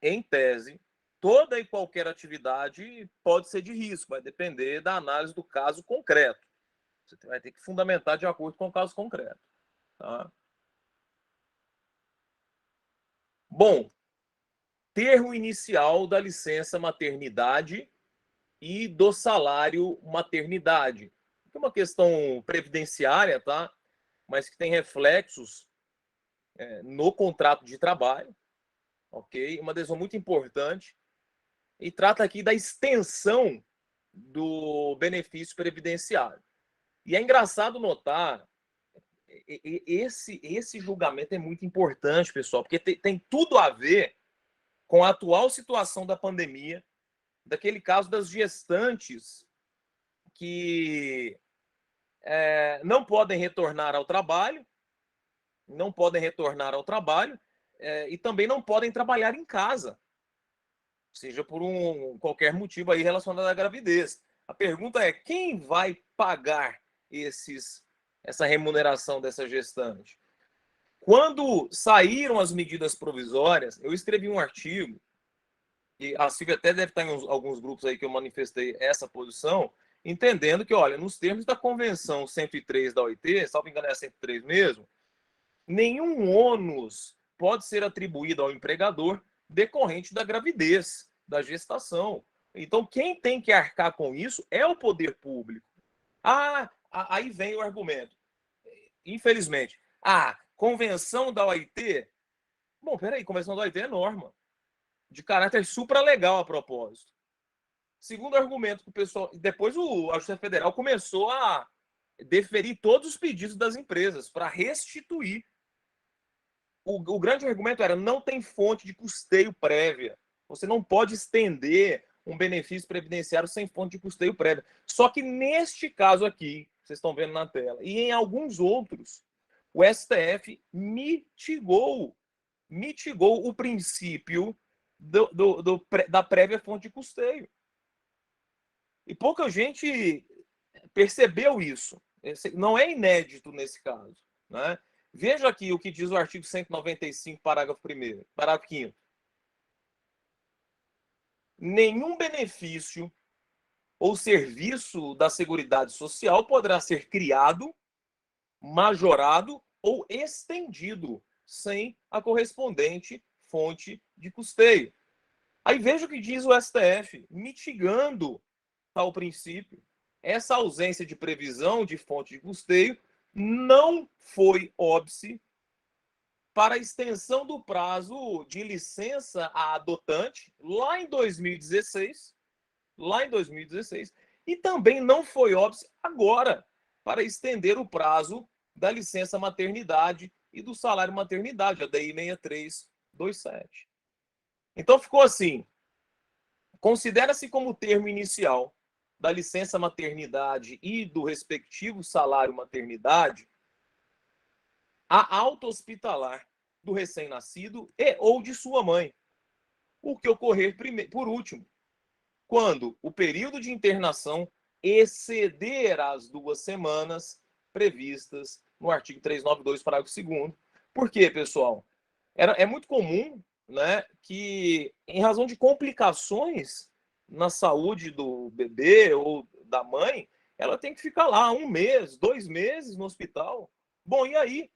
em tese, toda e qualquer atividade pode ser de risco, vai depender da análise do caso concreto. Você vai ter que fundamentar de acordo com o caso concreto. Tá? Bom, termo inicial da licença maternidade e do salário maternidade. É uma questão previdenciária, tá? Mas que tem reflexos no contrato de trabalho, ok? Uma decisão muito importante e trata aqui da extensão do benefício previdenciário. E é engraçado notar, esse julgamento é muito importante, pessoal, porque tem tudo a ver com a atual situação da pandemia, daquele caso das gestantes que não podem retornar ao trabalho, e também não podem trabalhar em casa, seja por qualquer motivo aí relacionado à gravidez. A pergunta é, quem vai pagar essa remuneração dessa gestante? Quando saíram as medidas provisórias, eu escrevi um artigo, e a Silvia até deve estar em alguns grupos aí que eu manifestei essa posição, entendendo que, olha, nos termos da Convenção 103 da OIT, salvo engano é a 103 mesmo, nenhum ônus pode ser atribuído ao empregador decorrente da gravidez, da gestação. Então, quem tem que arcar com isso é o poder público. Aí vem o argumento. Infelizmente, convenção da OIT... Bom, peraí, convenção da OIT é norma de caráter supralegal a propósito. Segundo argumento que o pessoal... Depois a Justiça Federal começou a deferir todos os pedidos das empresas para restituir. O grande argumento era, não tem fonte de custeio prévia. Você não pode estender um benefício previdenciário sem fonte de custeio prévia. Só que neste caso aqui, vocês estão vendo na tela, e em alguns outros, o STF mitigou o princípio da prévia fonte de custeio. E pouca gente percebeu isso. Não é inédito nesse caso, né? Veja aqui o que diz o artigo 195, parágrafo 1º, parágrafo 5º. Nenhum benefício ou serviço da Seguridade Social poderá ser criado, majorado ou estendido sem a correspondente fonte de custeio. Aí veja o que diz o STF, mitigando tal princípio. Essa ausência de previsão de fonte de custeio não foi óbice para a extensão do prazo de licença à adotante lá em 2016, e também não foi óbice agora para estender o prazo da licença maternidade e do salário maternidade, a DI 6327. Então ficou assim, considera-se como termo inicial da licença maternidade e do respectivo salário maternidade a alta hospitalar do recém-nascido e ou de sua mãe, o que ocorrer por último, quando o período de internação exceder as 2 semanas previstas no artigo 392, parágrafo 2º. Por quê, pessoal? É muito comum, né, que, em razão de complicações na saúde do bebê ou da mãe, ela tem que ficar lá 1 mês, 2 meses no hospital. Bom, e aí?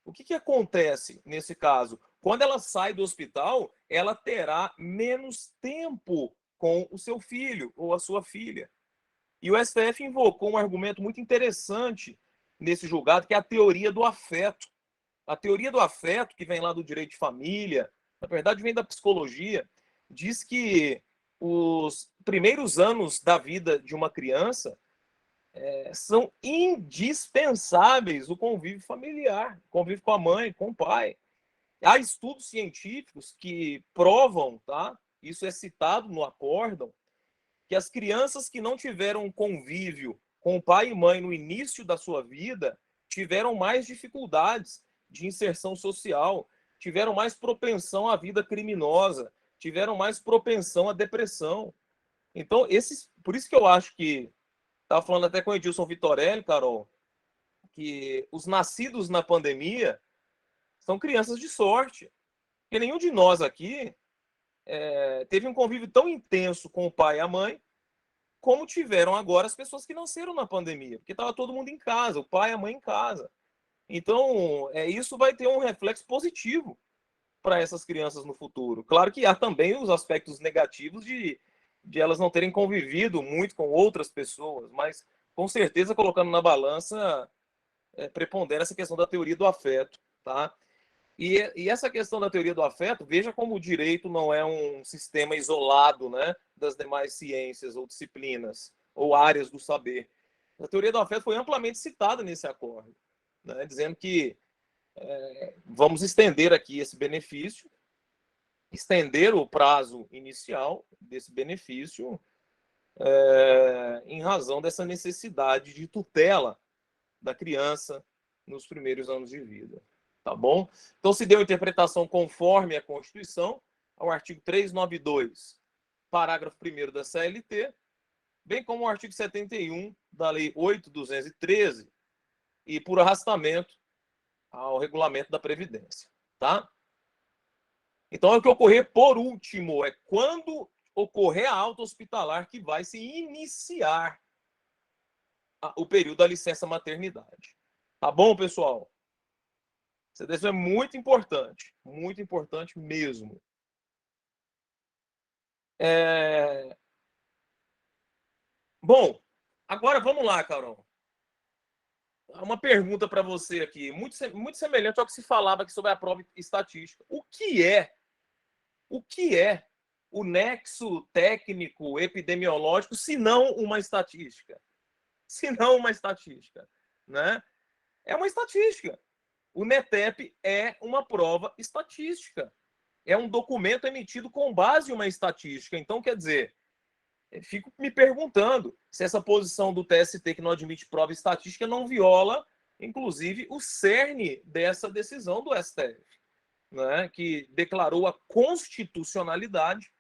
O que acontece nesse caso? Quando ela sai do hospital, ela terá menos tempo com o seu filho ou a sua filha. E o STF invocou um argumento muito interessante nesse julgado, que é a teoria do afeto. A teoria do afeto, que vem lá do direito de família, na verdade vem da psicologia, diz que os primeiros anos da vida de uma criança são indispensáveis o convívio familiar, convívio com a mãe, com o pai. Há estudos científicos que provam, tá? Isso é citado no acórdão, que as crianças que não tiveram convívio com pai e mãe no início da sua vida tiveram mais dificuldades de inserção social, tiveram mais propensão à vida criminosa, tiveram mais propensão à depressão. Então, por isso que eu acho que, estava falando até com o Edilson Vitorelli, Carol, que os nascidos na pandemia são crianças de sorte. Porque nenhum de nós aqui teve um convívio tão intenso com o pai e a mãe como tiveram agora as pessoas que nasceram na pandemia, porque estava todo mundo em casa, o pai e a mãe em casa. Então, isso vai ter um reflexo positivo para essas crianças no futuro. Claro que há também os aspectos negativos de elas não terem convivido muito com outras pessoas, mas com certeza colocando na balança prepondera essa questão da teoria do afeto, tá? E essa questão da teoria do afeto, veja como o direito não é um sistema isolado, né, das demais ciências ou disciplinas ou áreas do saber. A teoria do afeto foi amplamente citada nesse acordo, né, dizendo que vamos estender aqui esse benefício, estender o prazo inicial desse benefício em razão dessa necessidade de tutela da criança nos primeiros anos de vida. Tá bom? Então, se deu interpretação conforme a Constituição, ao artigo 392, parágrafo 1º da CLT, bem como o artigo 71 da Lei 8.213 e, por arrastamento, ao regulamento da Previdência. Tá? Então, o que ocorrer por último é quando ocorrer a alta hospitalar que vai se iniciar o período da licença maternidade. Tá bom, pessoal? Essa decisão é muito importante mesmo. Bom, agora vamos lá, Carol. Uma pergunta para você aqui, muito semelhante ao que se falava aqui sobre a prova estatística. O que é o nexo técnico epidemiológico, se não uma estatística? Se não uma estatística, né? É uma estatística. O NETEP é uma prova estatística. É um documento emitido com base em uma estatística. Então, quer dizer, fico me perguntando se essa posição do TST, que não admite prova estatística, não viola, inclusive, o cerne dessa decisão do STF, né, que declarou a constitucionalidade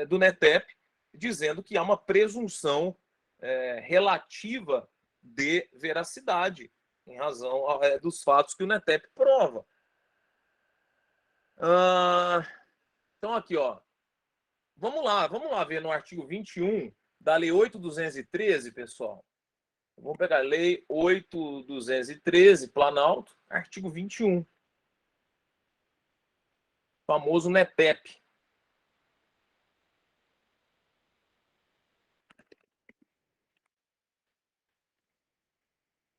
do NETEP, dizendo que há uma presunção relativa de veracidade em razão dos fatos que o NETEP prova. Então, aqui, ó. Vamos lá ver no artigo 21 da Lei 8.213, pessoal. Vamos pegar a Lei 8.213, Planalto, artigo 21. Famoso NETEP.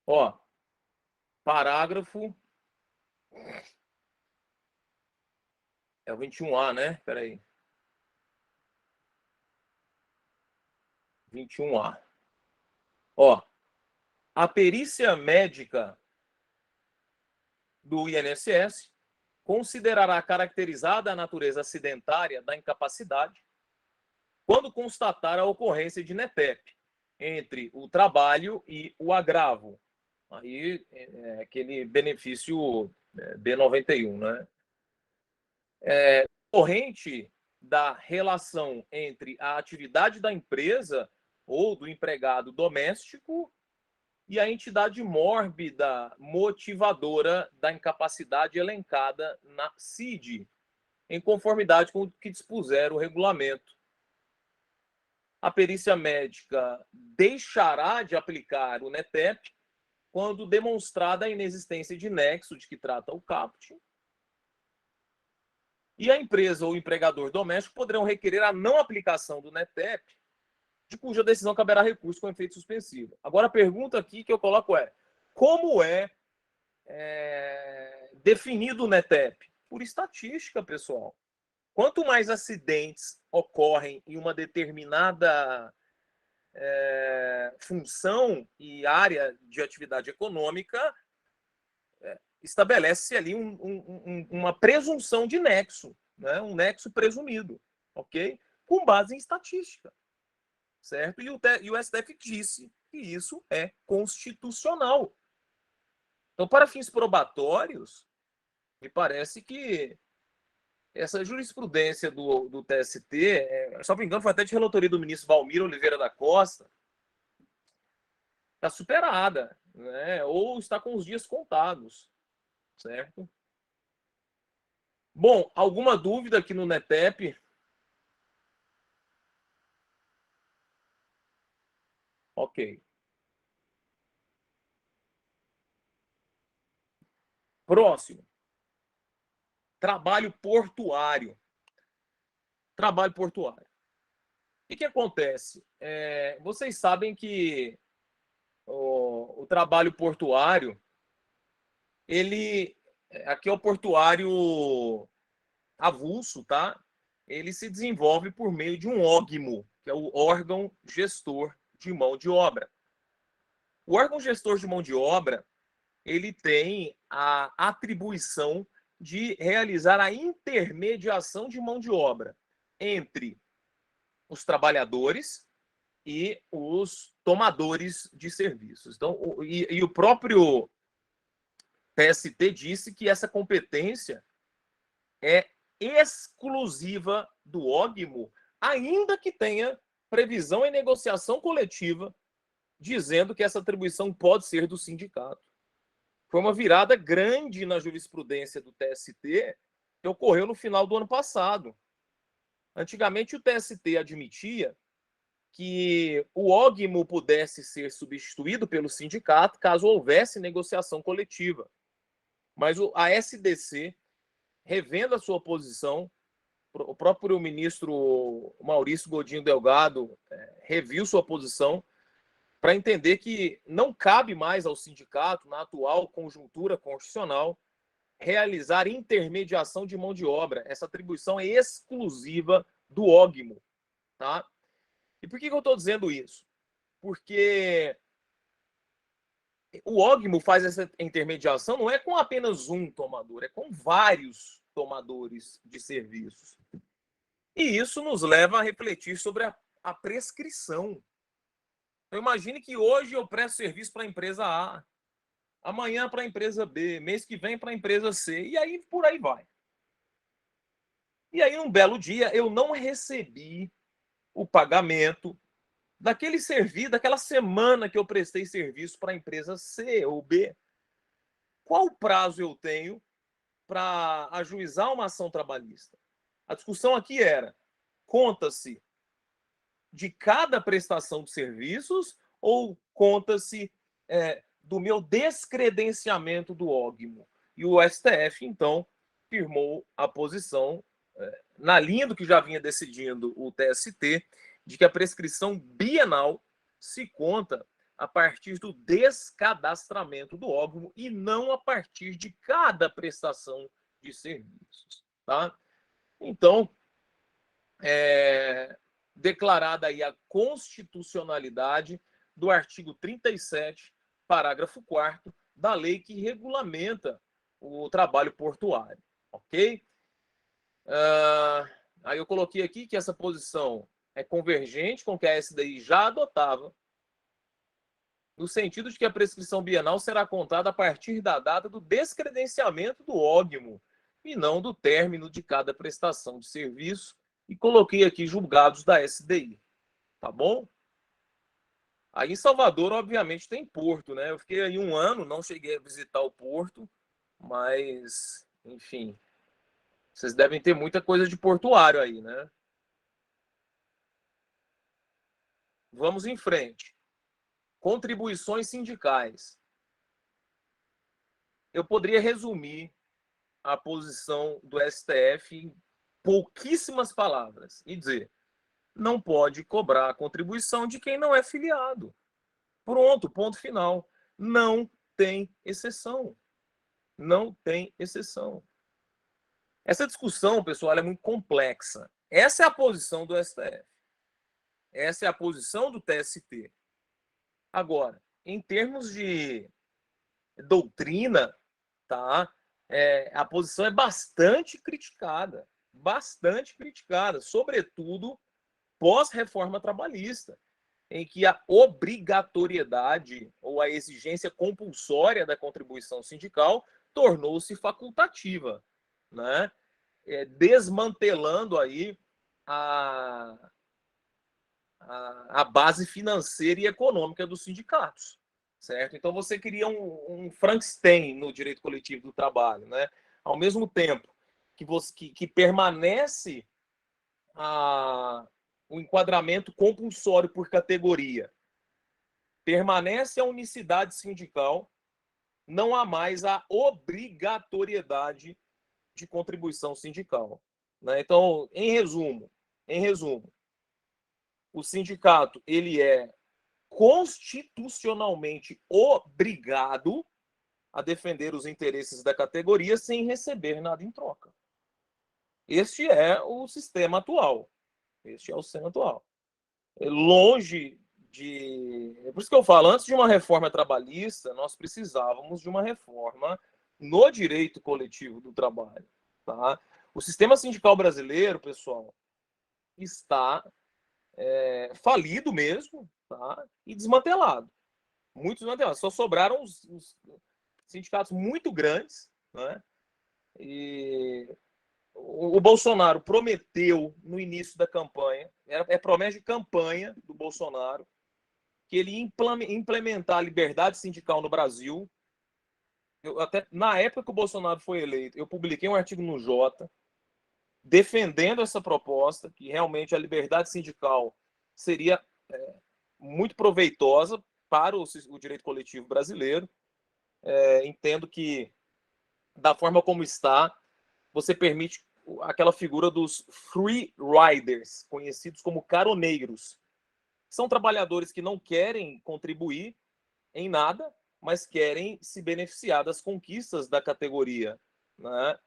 Ó, parágrafo. É o 21A, né? Espera aí. 21A. Ó, a perícia médica do INSS considerará caracterizada a natureza acidentária da incapacidade quando constatar a ocorrência de NETEP entre o trabalho e o agravo. Aí é aquele benefício B91, né? Corrente da relação entre a atividade da empresa ou do empregado doméstico e a entidade mórbida motivadora da incapacidade elencada na CID, em conformidade com o que dispuser o regulamento. A perícia médica deixará de aplicar o NETEP quando demonstrada a inexistência de nexo de que trata o caput, e a empresa ou o empregador doméstico poderão requerer a não aplicação do NETEP, de cuja decisão caberá recurso com efeito suspensivo. Agora, a pergunta aqui que eu coloco é: como é definido o NETEP? Por estatística, pessoal. Quanto mais acidentes ocorrem em uma determinada função e área de atividade econômica, estabelece-se ali uma presunção de nexo, né? Um nexo presumido, ok? Com base em estatística, certo? E o STF disse que isso é constitucional. Então, para fins probatórios, me parece que essa jurisprudência do TST, só me engano, foi até de relatoria do ministro Valmir Oliveira da Costa, está superada, né? Ou está com os dias contados, certo? Bom, alguma dúvida aqui no NETEP? Ok. Próximo. Trabalho portuário. Trabalho portuário. O que acontece? Vocês sabem que o trabalho portuário, ele... Aqui é o portuário avulso, tá? Ele se desenvolve por meio de um ógmo, que é o órgão gestor de mão de obra. O órgão gestor de mão de obra, ele tem a atribuição de realizar a intermediação de mão de obra entre os trabalhadores e os tomadores de serviços. Então, o próprio TST disse que essa competência é exclusiva do ógmo, ainda que tenha previsão em negociação coletiva dizendo que essa atribuição pode ser do sindicato. Foi uma virada grande na jurisprudência do TST que ocorreu no final do ano passado. Antigamente, o TST admitia que o ógmo pudesse ser substituído pelo sindicato caso houvesse negociação coletiva. Mas a SDC, revendo a sua posição, o próprio ministro Maurício Godinho Delgado reviu sua posição para entender que não cabe mais ao sindicato, na atual conjuntura constitucional, realizar intermediação de mão de obra. Essa atribuição é exclusiva do ógmo. Tá? E por que eu estou dizendo isso? Porque o ógmo faz essa intermediação não é com apenas um tomador, é com vários tomadores de serviços. E isso nos leva a refletir sobre a prescrição. Então, imagine que hoje eu presto serviço para a empresa A, amanhã para a empresa B, mês que vem para a empresa C, e aí por aí vai. E aí, um belo dia, eu não recebi o pagamento daquele serviço, daquela semana que eu prestei serviço para a empresa C ou B. Qual prazo eu tenho para ajuizar uma ação trabalhista? A discussão aqui era: conta-se de cada prestação de serviços ou conta-se do meu descredenciamento do ógmo? E o STF, então, firmou a posição, na linha do que já vinha decidindo o TST, de que a prescrição bienal se conta a partir do descadastramento do ógmo e não a partir de cada prestação de serviços. Tá? Então, declarada aí a constitucionalidade do artigo 37, parágrafo 4º, da lei que regulamenta o trabalho portuário, ok? Aí eu coloquei aqui que essa posição é convergente com o que a SDI já adotava, no sentido de que a prescrição bienal será contada a partir da data do descredenciamento do ógmo e não do término de cada prestação de serviço, e coloquei aqui julgados da SDI, tá bom? Aí em Salvador, obviamente, tem porto, né? Eu fiquei aí 1 ano, não cheguei a visitar o porto, mas, enfim, vocês devem ter muita coisa de portuário aí, né? Vamos em frente. Contribuições sindicais. Eu poderia resumir a posição do STF em pouquíssimas palavras e dizer: não pode cobrar a contribuição de quem não é filiado. Pronto, ponto final. Não tem exceção. Não tem exceção. Essa discussão, pessoal, é muito complexa. Essa é a posição do STF. Essa é a posição do TST. Agora, em termos de doutrina, tá? A posição é bastante criticada, sobretudo pós-reforma trabalhista, em que a obrigatoriedade ou a exigência compulsória da contribuição sindical tornou-se facultativa, né? Desmantelando aí a base financeira e econômica dos sindicatos, certo? Então você cria um Frankenstein no direito coletivo do trabalho, né? Ao mesmo tempo que permanece o enquadramento compulsório por categoria, permanece a unicidade sindical, não há mais a obrigatoriedade de contribuição sindical, né? Então, em resumo, o sindicato ele é constitucionalmente obrigado a defender os interesses da categoria sem receber nada em troca. Este é o sistema atual. Longe de... É por isso que eu falo, antes de uma reforma trabalhista, nós precisávamos de uma reforma no direito coletivo do trabalho. Tá? O sistema sindical brasileiro, pessoal, está falido mesmo, tá? E desmantelado. Muito desmantelado. Só sobraram os sindicatos muito grandes, né? E o Bolsonaro prometeu no início da campanha, é promessa de campanha do Bolsonaro, que ele ia implementar a liberdade sindical no Brasil. Até na época que o Bolsonaro foi eleito, eu publiquei um artigo no Jota defendendo essa proposta, que realmente a liberdade sindical seria muito proveitosa para o direito coletivo brasileiro. Entendo que, da forma como está, você permite aquela figura dos free riders, conhecidos como caroneiros. São trabalhadores que não querem contribuir em nada, mas querem se beneficiar das conquistas da categoria, né?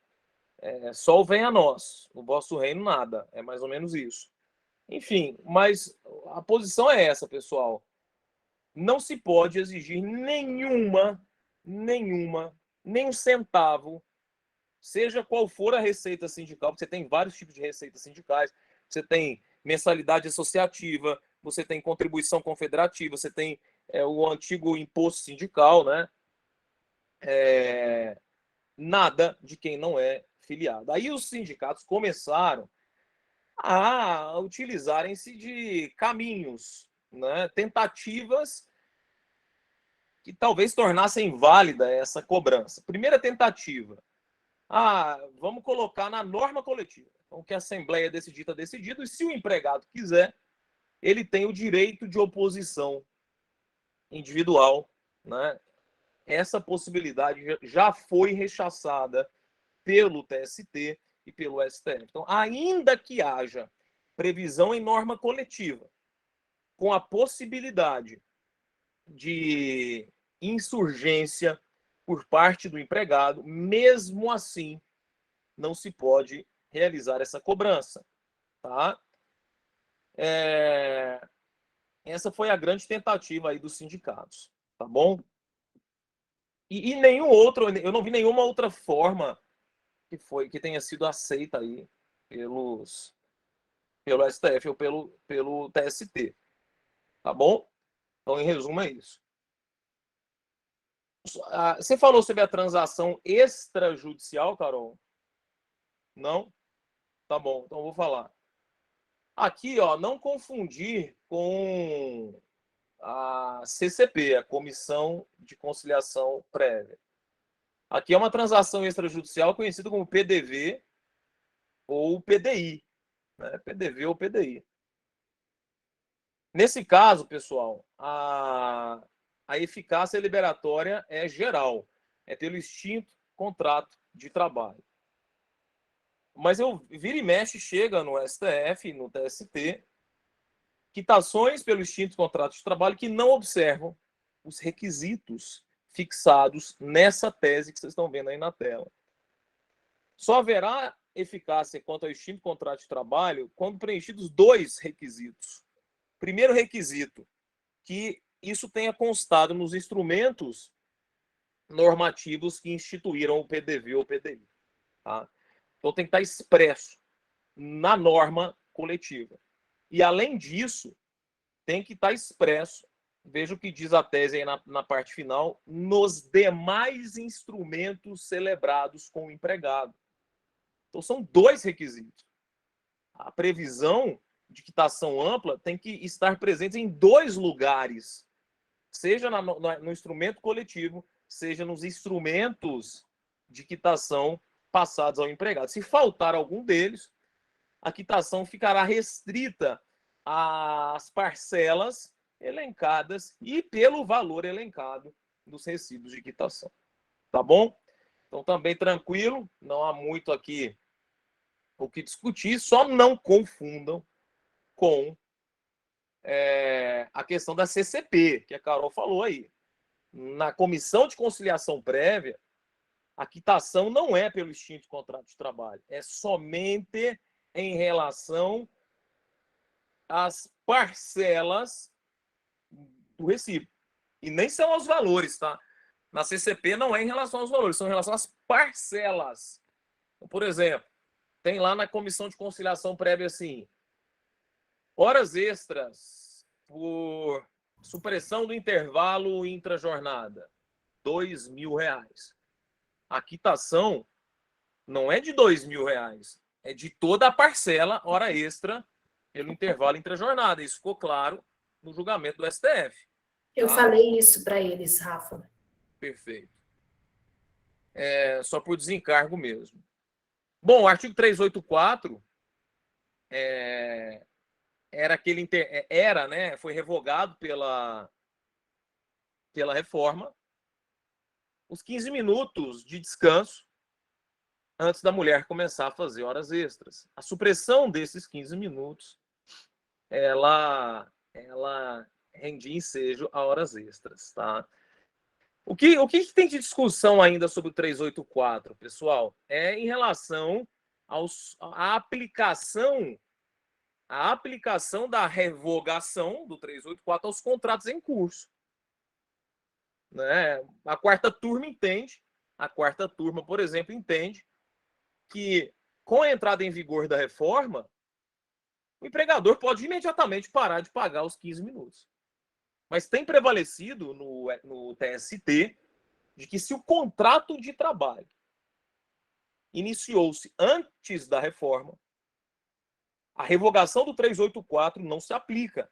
Sol vem a nós, no vosso reino nada, é mais ou menos isso. Enfim, mas a posição é essa, pessoal. Não se pode exigir nenhum centavo, seja qual for a receita sindical, porque você tem vários tipos de receitas sindicais, você tem mensalidade associativa, você tem contribuição confederativa, você tem o antigo imposto sindical, né? Nada de quem não é filiado. Aí os sindicatos começaram a utilizarem-se de caminhos, né? Tentativas que talvez tornassem válida essa cobrança. Primeira tentativa, vamos colocar na norma coletiva. Então, que a Assembleia decidido, e se o empregado quiser, ele tem o direito de oposição individual, né? Essa possibilidade já foi rechaçada pelo TST e pelo STF. Então, ainda que haja previsão em norma coletiva, com a possibilidade de insurgência por parte do empregado, mesmo assim, não se pode realizar essa cobrança. Tá? Essa foi a grande tentativa aí dos sindicatos. Tá bom? E nenhum outro, eu não vi nenhuma outra forma que tenha sido aceita aí pelo STF ou pelo TST. Tá bom? Então, em resumo, é isso. Você falou sobre a transação extrajudicial, Carol? Não? Tá bom, então eu vou falar. Aqui, ó, não confundir com a CCP, a Comissão de Conciliação Prévia. Aqui é uma transação extrajudicial conhecida como PDV ou PDI, né? PDV ou PDI. Nesse caso, pessoal, a eficácia liberatória é geral, é pelo extinto contrato de trabalho. Mas vira e mexe, chega no STF, no TST, quitações pelo extinto contrato de trabalho que não observam os requisitos fixados nessa tese que vocês estão vendo aí na tela. Só haverá eficácia quanto ao extinto contrato de trabalho quando preenchidos dois requisitos. Primeiro requisito, que isso tenha constado nos instrumentos normativos que instituíram o PDV ou o PDI. Tá? Então tem que estar expresso na norma coletiva. E, além disso, tem que estar expresso, veja o que diz a tese aí na parte final, nos demais instrumentos celebrados com o empregado. Então, são dois requisitos. A previsão de quitação ampla tem que estar presente em dois lugares, seja no instrumento coletivo, seja nos instrumentos de quitação passados ao empregado. Se faltar algum deles, a quitação ficará restrita às parcelas elencadas e pelo valor elencado dos recibos de quitação. Tá bom? Então, também tranquilo, não há muito aqui o que discutir, só não confundam com a questão da CCP, que a Carol falou aí. Na comissão de conciliação prévia, a quitação não é pelo extinto contrato de trabalho, é somente em relação às parcelas do recibo. E nem são aos valores, tá? Na CCP não é em relação aos valores, são em relação às parcelas. Então, por exemplo, tem lá na comissão de conciliação prévia assim, horas extras por supressão do intervalo intrajornada, R$2.000. A quitação não é de R$2.000, é de toda a parcela hora extra pelo intervalo intrajornada. Isso ficou claro no julgamento do STF. Eu falei isso para eles, Rafa. Perfeito. Só por desencargo mesmo. Bom, o artigo 384 era aquele né, foi revogado pela reforma os 15 minutos de descanso antes da mulher começar a fazer horas extras. A supressão desses 15 minutos, ela rendia ensejo a horas extras, tá? O que tem de discussão ainda sobre o 384, pessoal? É em relação à aplicação da revogação do 384 aos contratos em curso. Né? A quarta turma, por exemplo, entende que, com a entrada em vigor da reforma, o empregador pode imediatamente parar de pagar os 15 minutos. Mas tem prevalecido no TST de que, se o contrato de trabalho iniciou-se antes da reforma, a revogação do 384 não se aplica.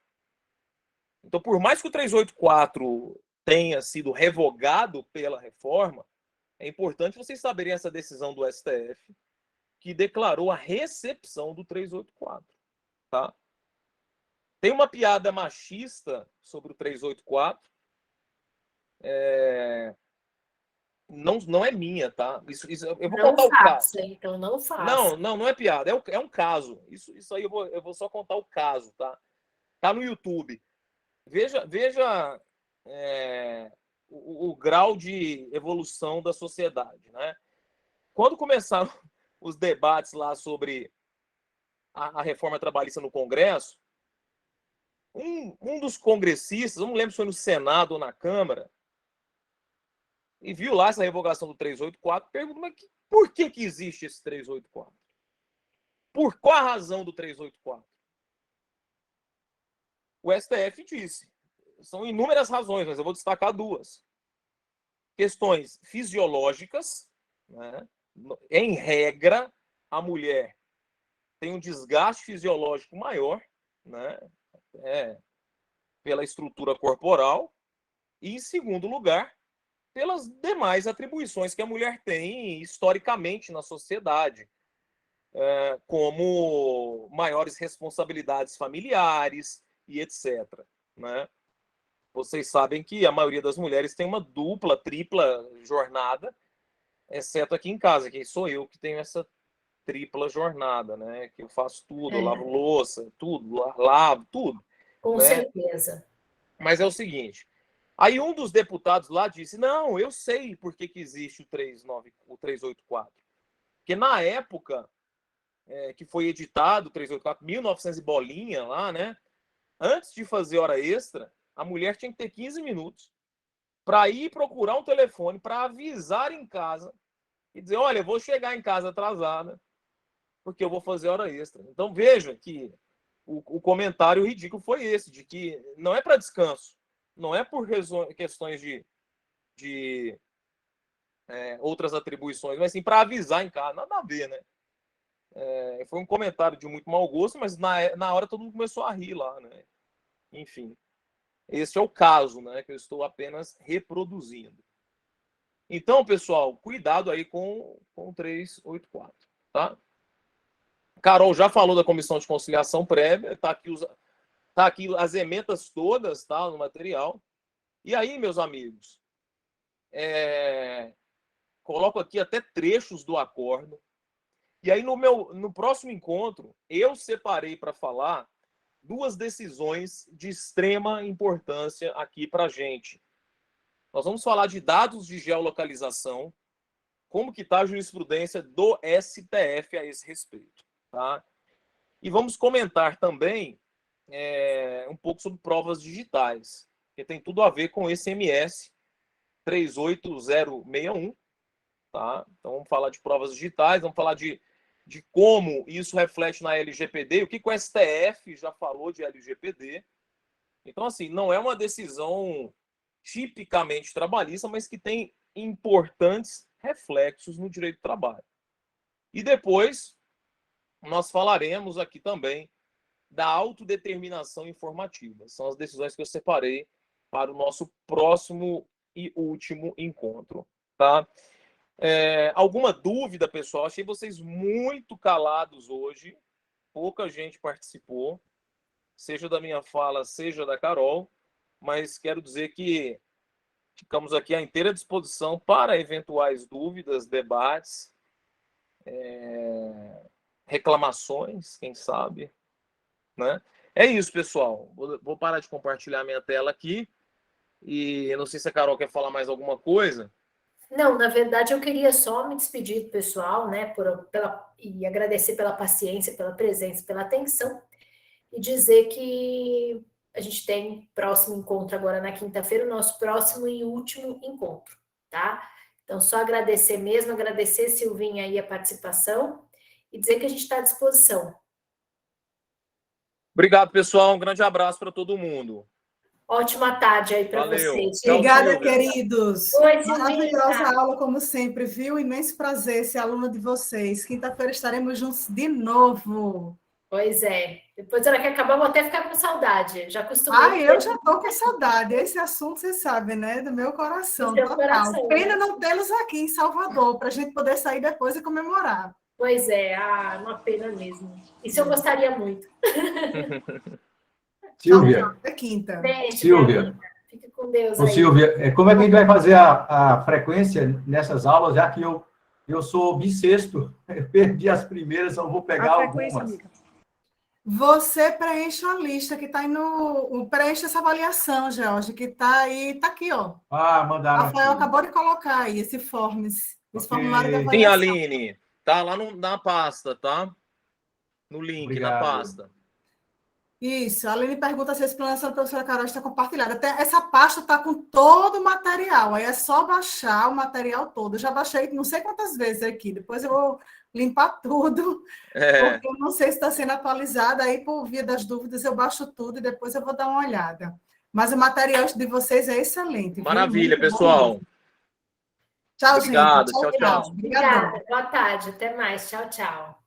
Então, por mais que o 384 tenha sido revogado pela reforma, é importante vocês saberem essa decisão do STF, que declarou a recepção do 384. Tá? Tem uma piada machista sobre o 384. Não é minha, tá? Isso, eu vou contar o caso. Então não faça. Não é piada, é um caso. Isso aí eu vou só contar o caso, tá? Tá no YouTube. Veja o grau de evolução da sociedade, né? Quando começaram os debates lá sobre a reforma trabalhista no Congresso, um dos congressistas, eu não lembro se foi no Senado ou na Câmara, e viu lá essa revogação do 384, perguntou, mas por que existe esse 384? Por qual a razão do 384? O STF disse, são inúmeras razões, mas eu vou destacar duas. Questões fisiológicas, né? Em regra, a mulher tem um desgaste fisiológico maior, né? Pela estrutura corporal, e, em segundo lugar, pelas demais atribuições que a mulher tem historicamente na sociedade, como maiores responsabilidades familiares e etc. Né? Vocês sabem que a maioria das mulheres tem uma dupla, tripla jornada, exceto aqui em casa, que sou eu que tenho essa tripla jornada, né? Que eu faço tudo, eu lavo louça, tudo, lavo, tudo. Com certeza. Mas é o seguinte, aí um dos deputados lá disse, não, eu sei por que existe o 384. Porque na época que foi editado o 384, 1900 e bolinha lá, né? Antes de fazer hora extra, a mulher tinha que ter 15 minutos para ir procurar um telefone, para avisar em casa e dizer, olha, eu vou chegar em casa atrasada, porque eu vou fazer hora extra. Então veja que o comentário ridículo foi esse, de que não é para descanso, não é por questões de outras atribuições, mas sim para avisar em casa. Nada a ver, né? Foi um comentário de muito mau gosto, mas na hora todo mundo começou a rir lá, né? Enfim, esse é o caso, né? Que eu estou apenas reproduzindo. Então, pessoal, cuidado aí com o 384, tá? Carol já falou da comissão de conciliação prévia, tá aqui as emendas todas, tá, no material. E aí, meus amigos, coloco aqui até trechos do acordo. E aí, no próximo encontro, eu separei para falar 2 decisões de extrema importância aqui para a gente. Nós vamos falar de dados de geolocalização, como que está a jurisprudência do STF a esse respeito, tá? E vamos comentar também um pouco sobre provas digitais, que tem tudo a ver com esse MS 38061, tá? Então vamos falar de provas digitais, vamos falar de como isso reflete na LGPD, o que o STF já falou de LGPD. Então, assim, não é uma decisão tipicamente trabalhista, mas que tem importantes reflexos no direito do trabalho. E depois, nós falaremos aqui também da autodeterminação informativa. São as decisões que eu separei para o nosso próximo e último encontro, tá? Alguma dúvida, pessoal? Achei vocês muito calados hoje. Pouca gente participou, seja da minha fala, seja da Carol. Mas quero dizer que ficamos aqui à inteira disposição para eventuais dúvidas, debates, reclamações, quem sabe, né? É isso, pessoal. Vou parar de compartilhar minha tela aqui. E eu não sei se a Carol quer falar mais alguma coisa. Não, na verdade, eu queria só me despedir do pessoal, né, e agradecer pela paciência, pela presença, pela atenção, e dizer que a gente tem próximo encontro agora na quinta-feira, o nosso próximo e último encontro, tá? Então, só agradecer mesmo, agradecer, Silvinha, aí a participação, e dizer que a gente está à disposição. Obrigado, pessoal. Um grande abraço para todo mundo. Ótima tarde aí para vocês. Obrigada, queridos. Oi, maravilhosa aula, como sempre, viu? Imenso prazer ser aluna de vocês. Quinta-feira estaremos juntos de novo. Pois é. Depois ela que acabar, vou até ficar com saudade. Já acostumei. Eu já estou com saudade. Esse assunto, você sabe, né? Do meu coração. Do seu coração, Pena não tê-los aqui em Salvador, para a gente poder sair depois e comemorar. Pois é, uma pena mesmo. Isso eu gostaria muito. Silvia. Até quinta. Beijo, Silvia. Fique com Deus Ô, aí. Silvia, como é que a gente vai fazer a frequência nessas aulas, já que eu sou bissexto, eu perdi as primeiras, eu vou pegar algumas. Amiga. Você preenche uma lista que está aí preenche essa avaliação, Jorge, que está aí, está aqui, ó. Mandaram. Rafael aqui. Acabou de colocar aí esse forms, esse formulário de avaliação. Sim, Aline, tá lá na pasta, tá? No link, Obrigado. Na pasta. Isso, a Aline pergunta se a explanação da professora Carol está compartilhada. Até essa pasta está com todo o material, aí é só baixar o material todo. Eu já baixei não sei quantas vezes aqui, depois eu vou limpar tudo, porque eu não sei se está sendo atualizada, aí por via das dúvidas eu baixo tudo e depois eu vou dar uma olhada. Mas o material de vocês é excelente. Maravilha, pessoal. Tchau, obrigado, gente. Tchau. Obrigada, boa tarde, até mais. Tchau, tchau.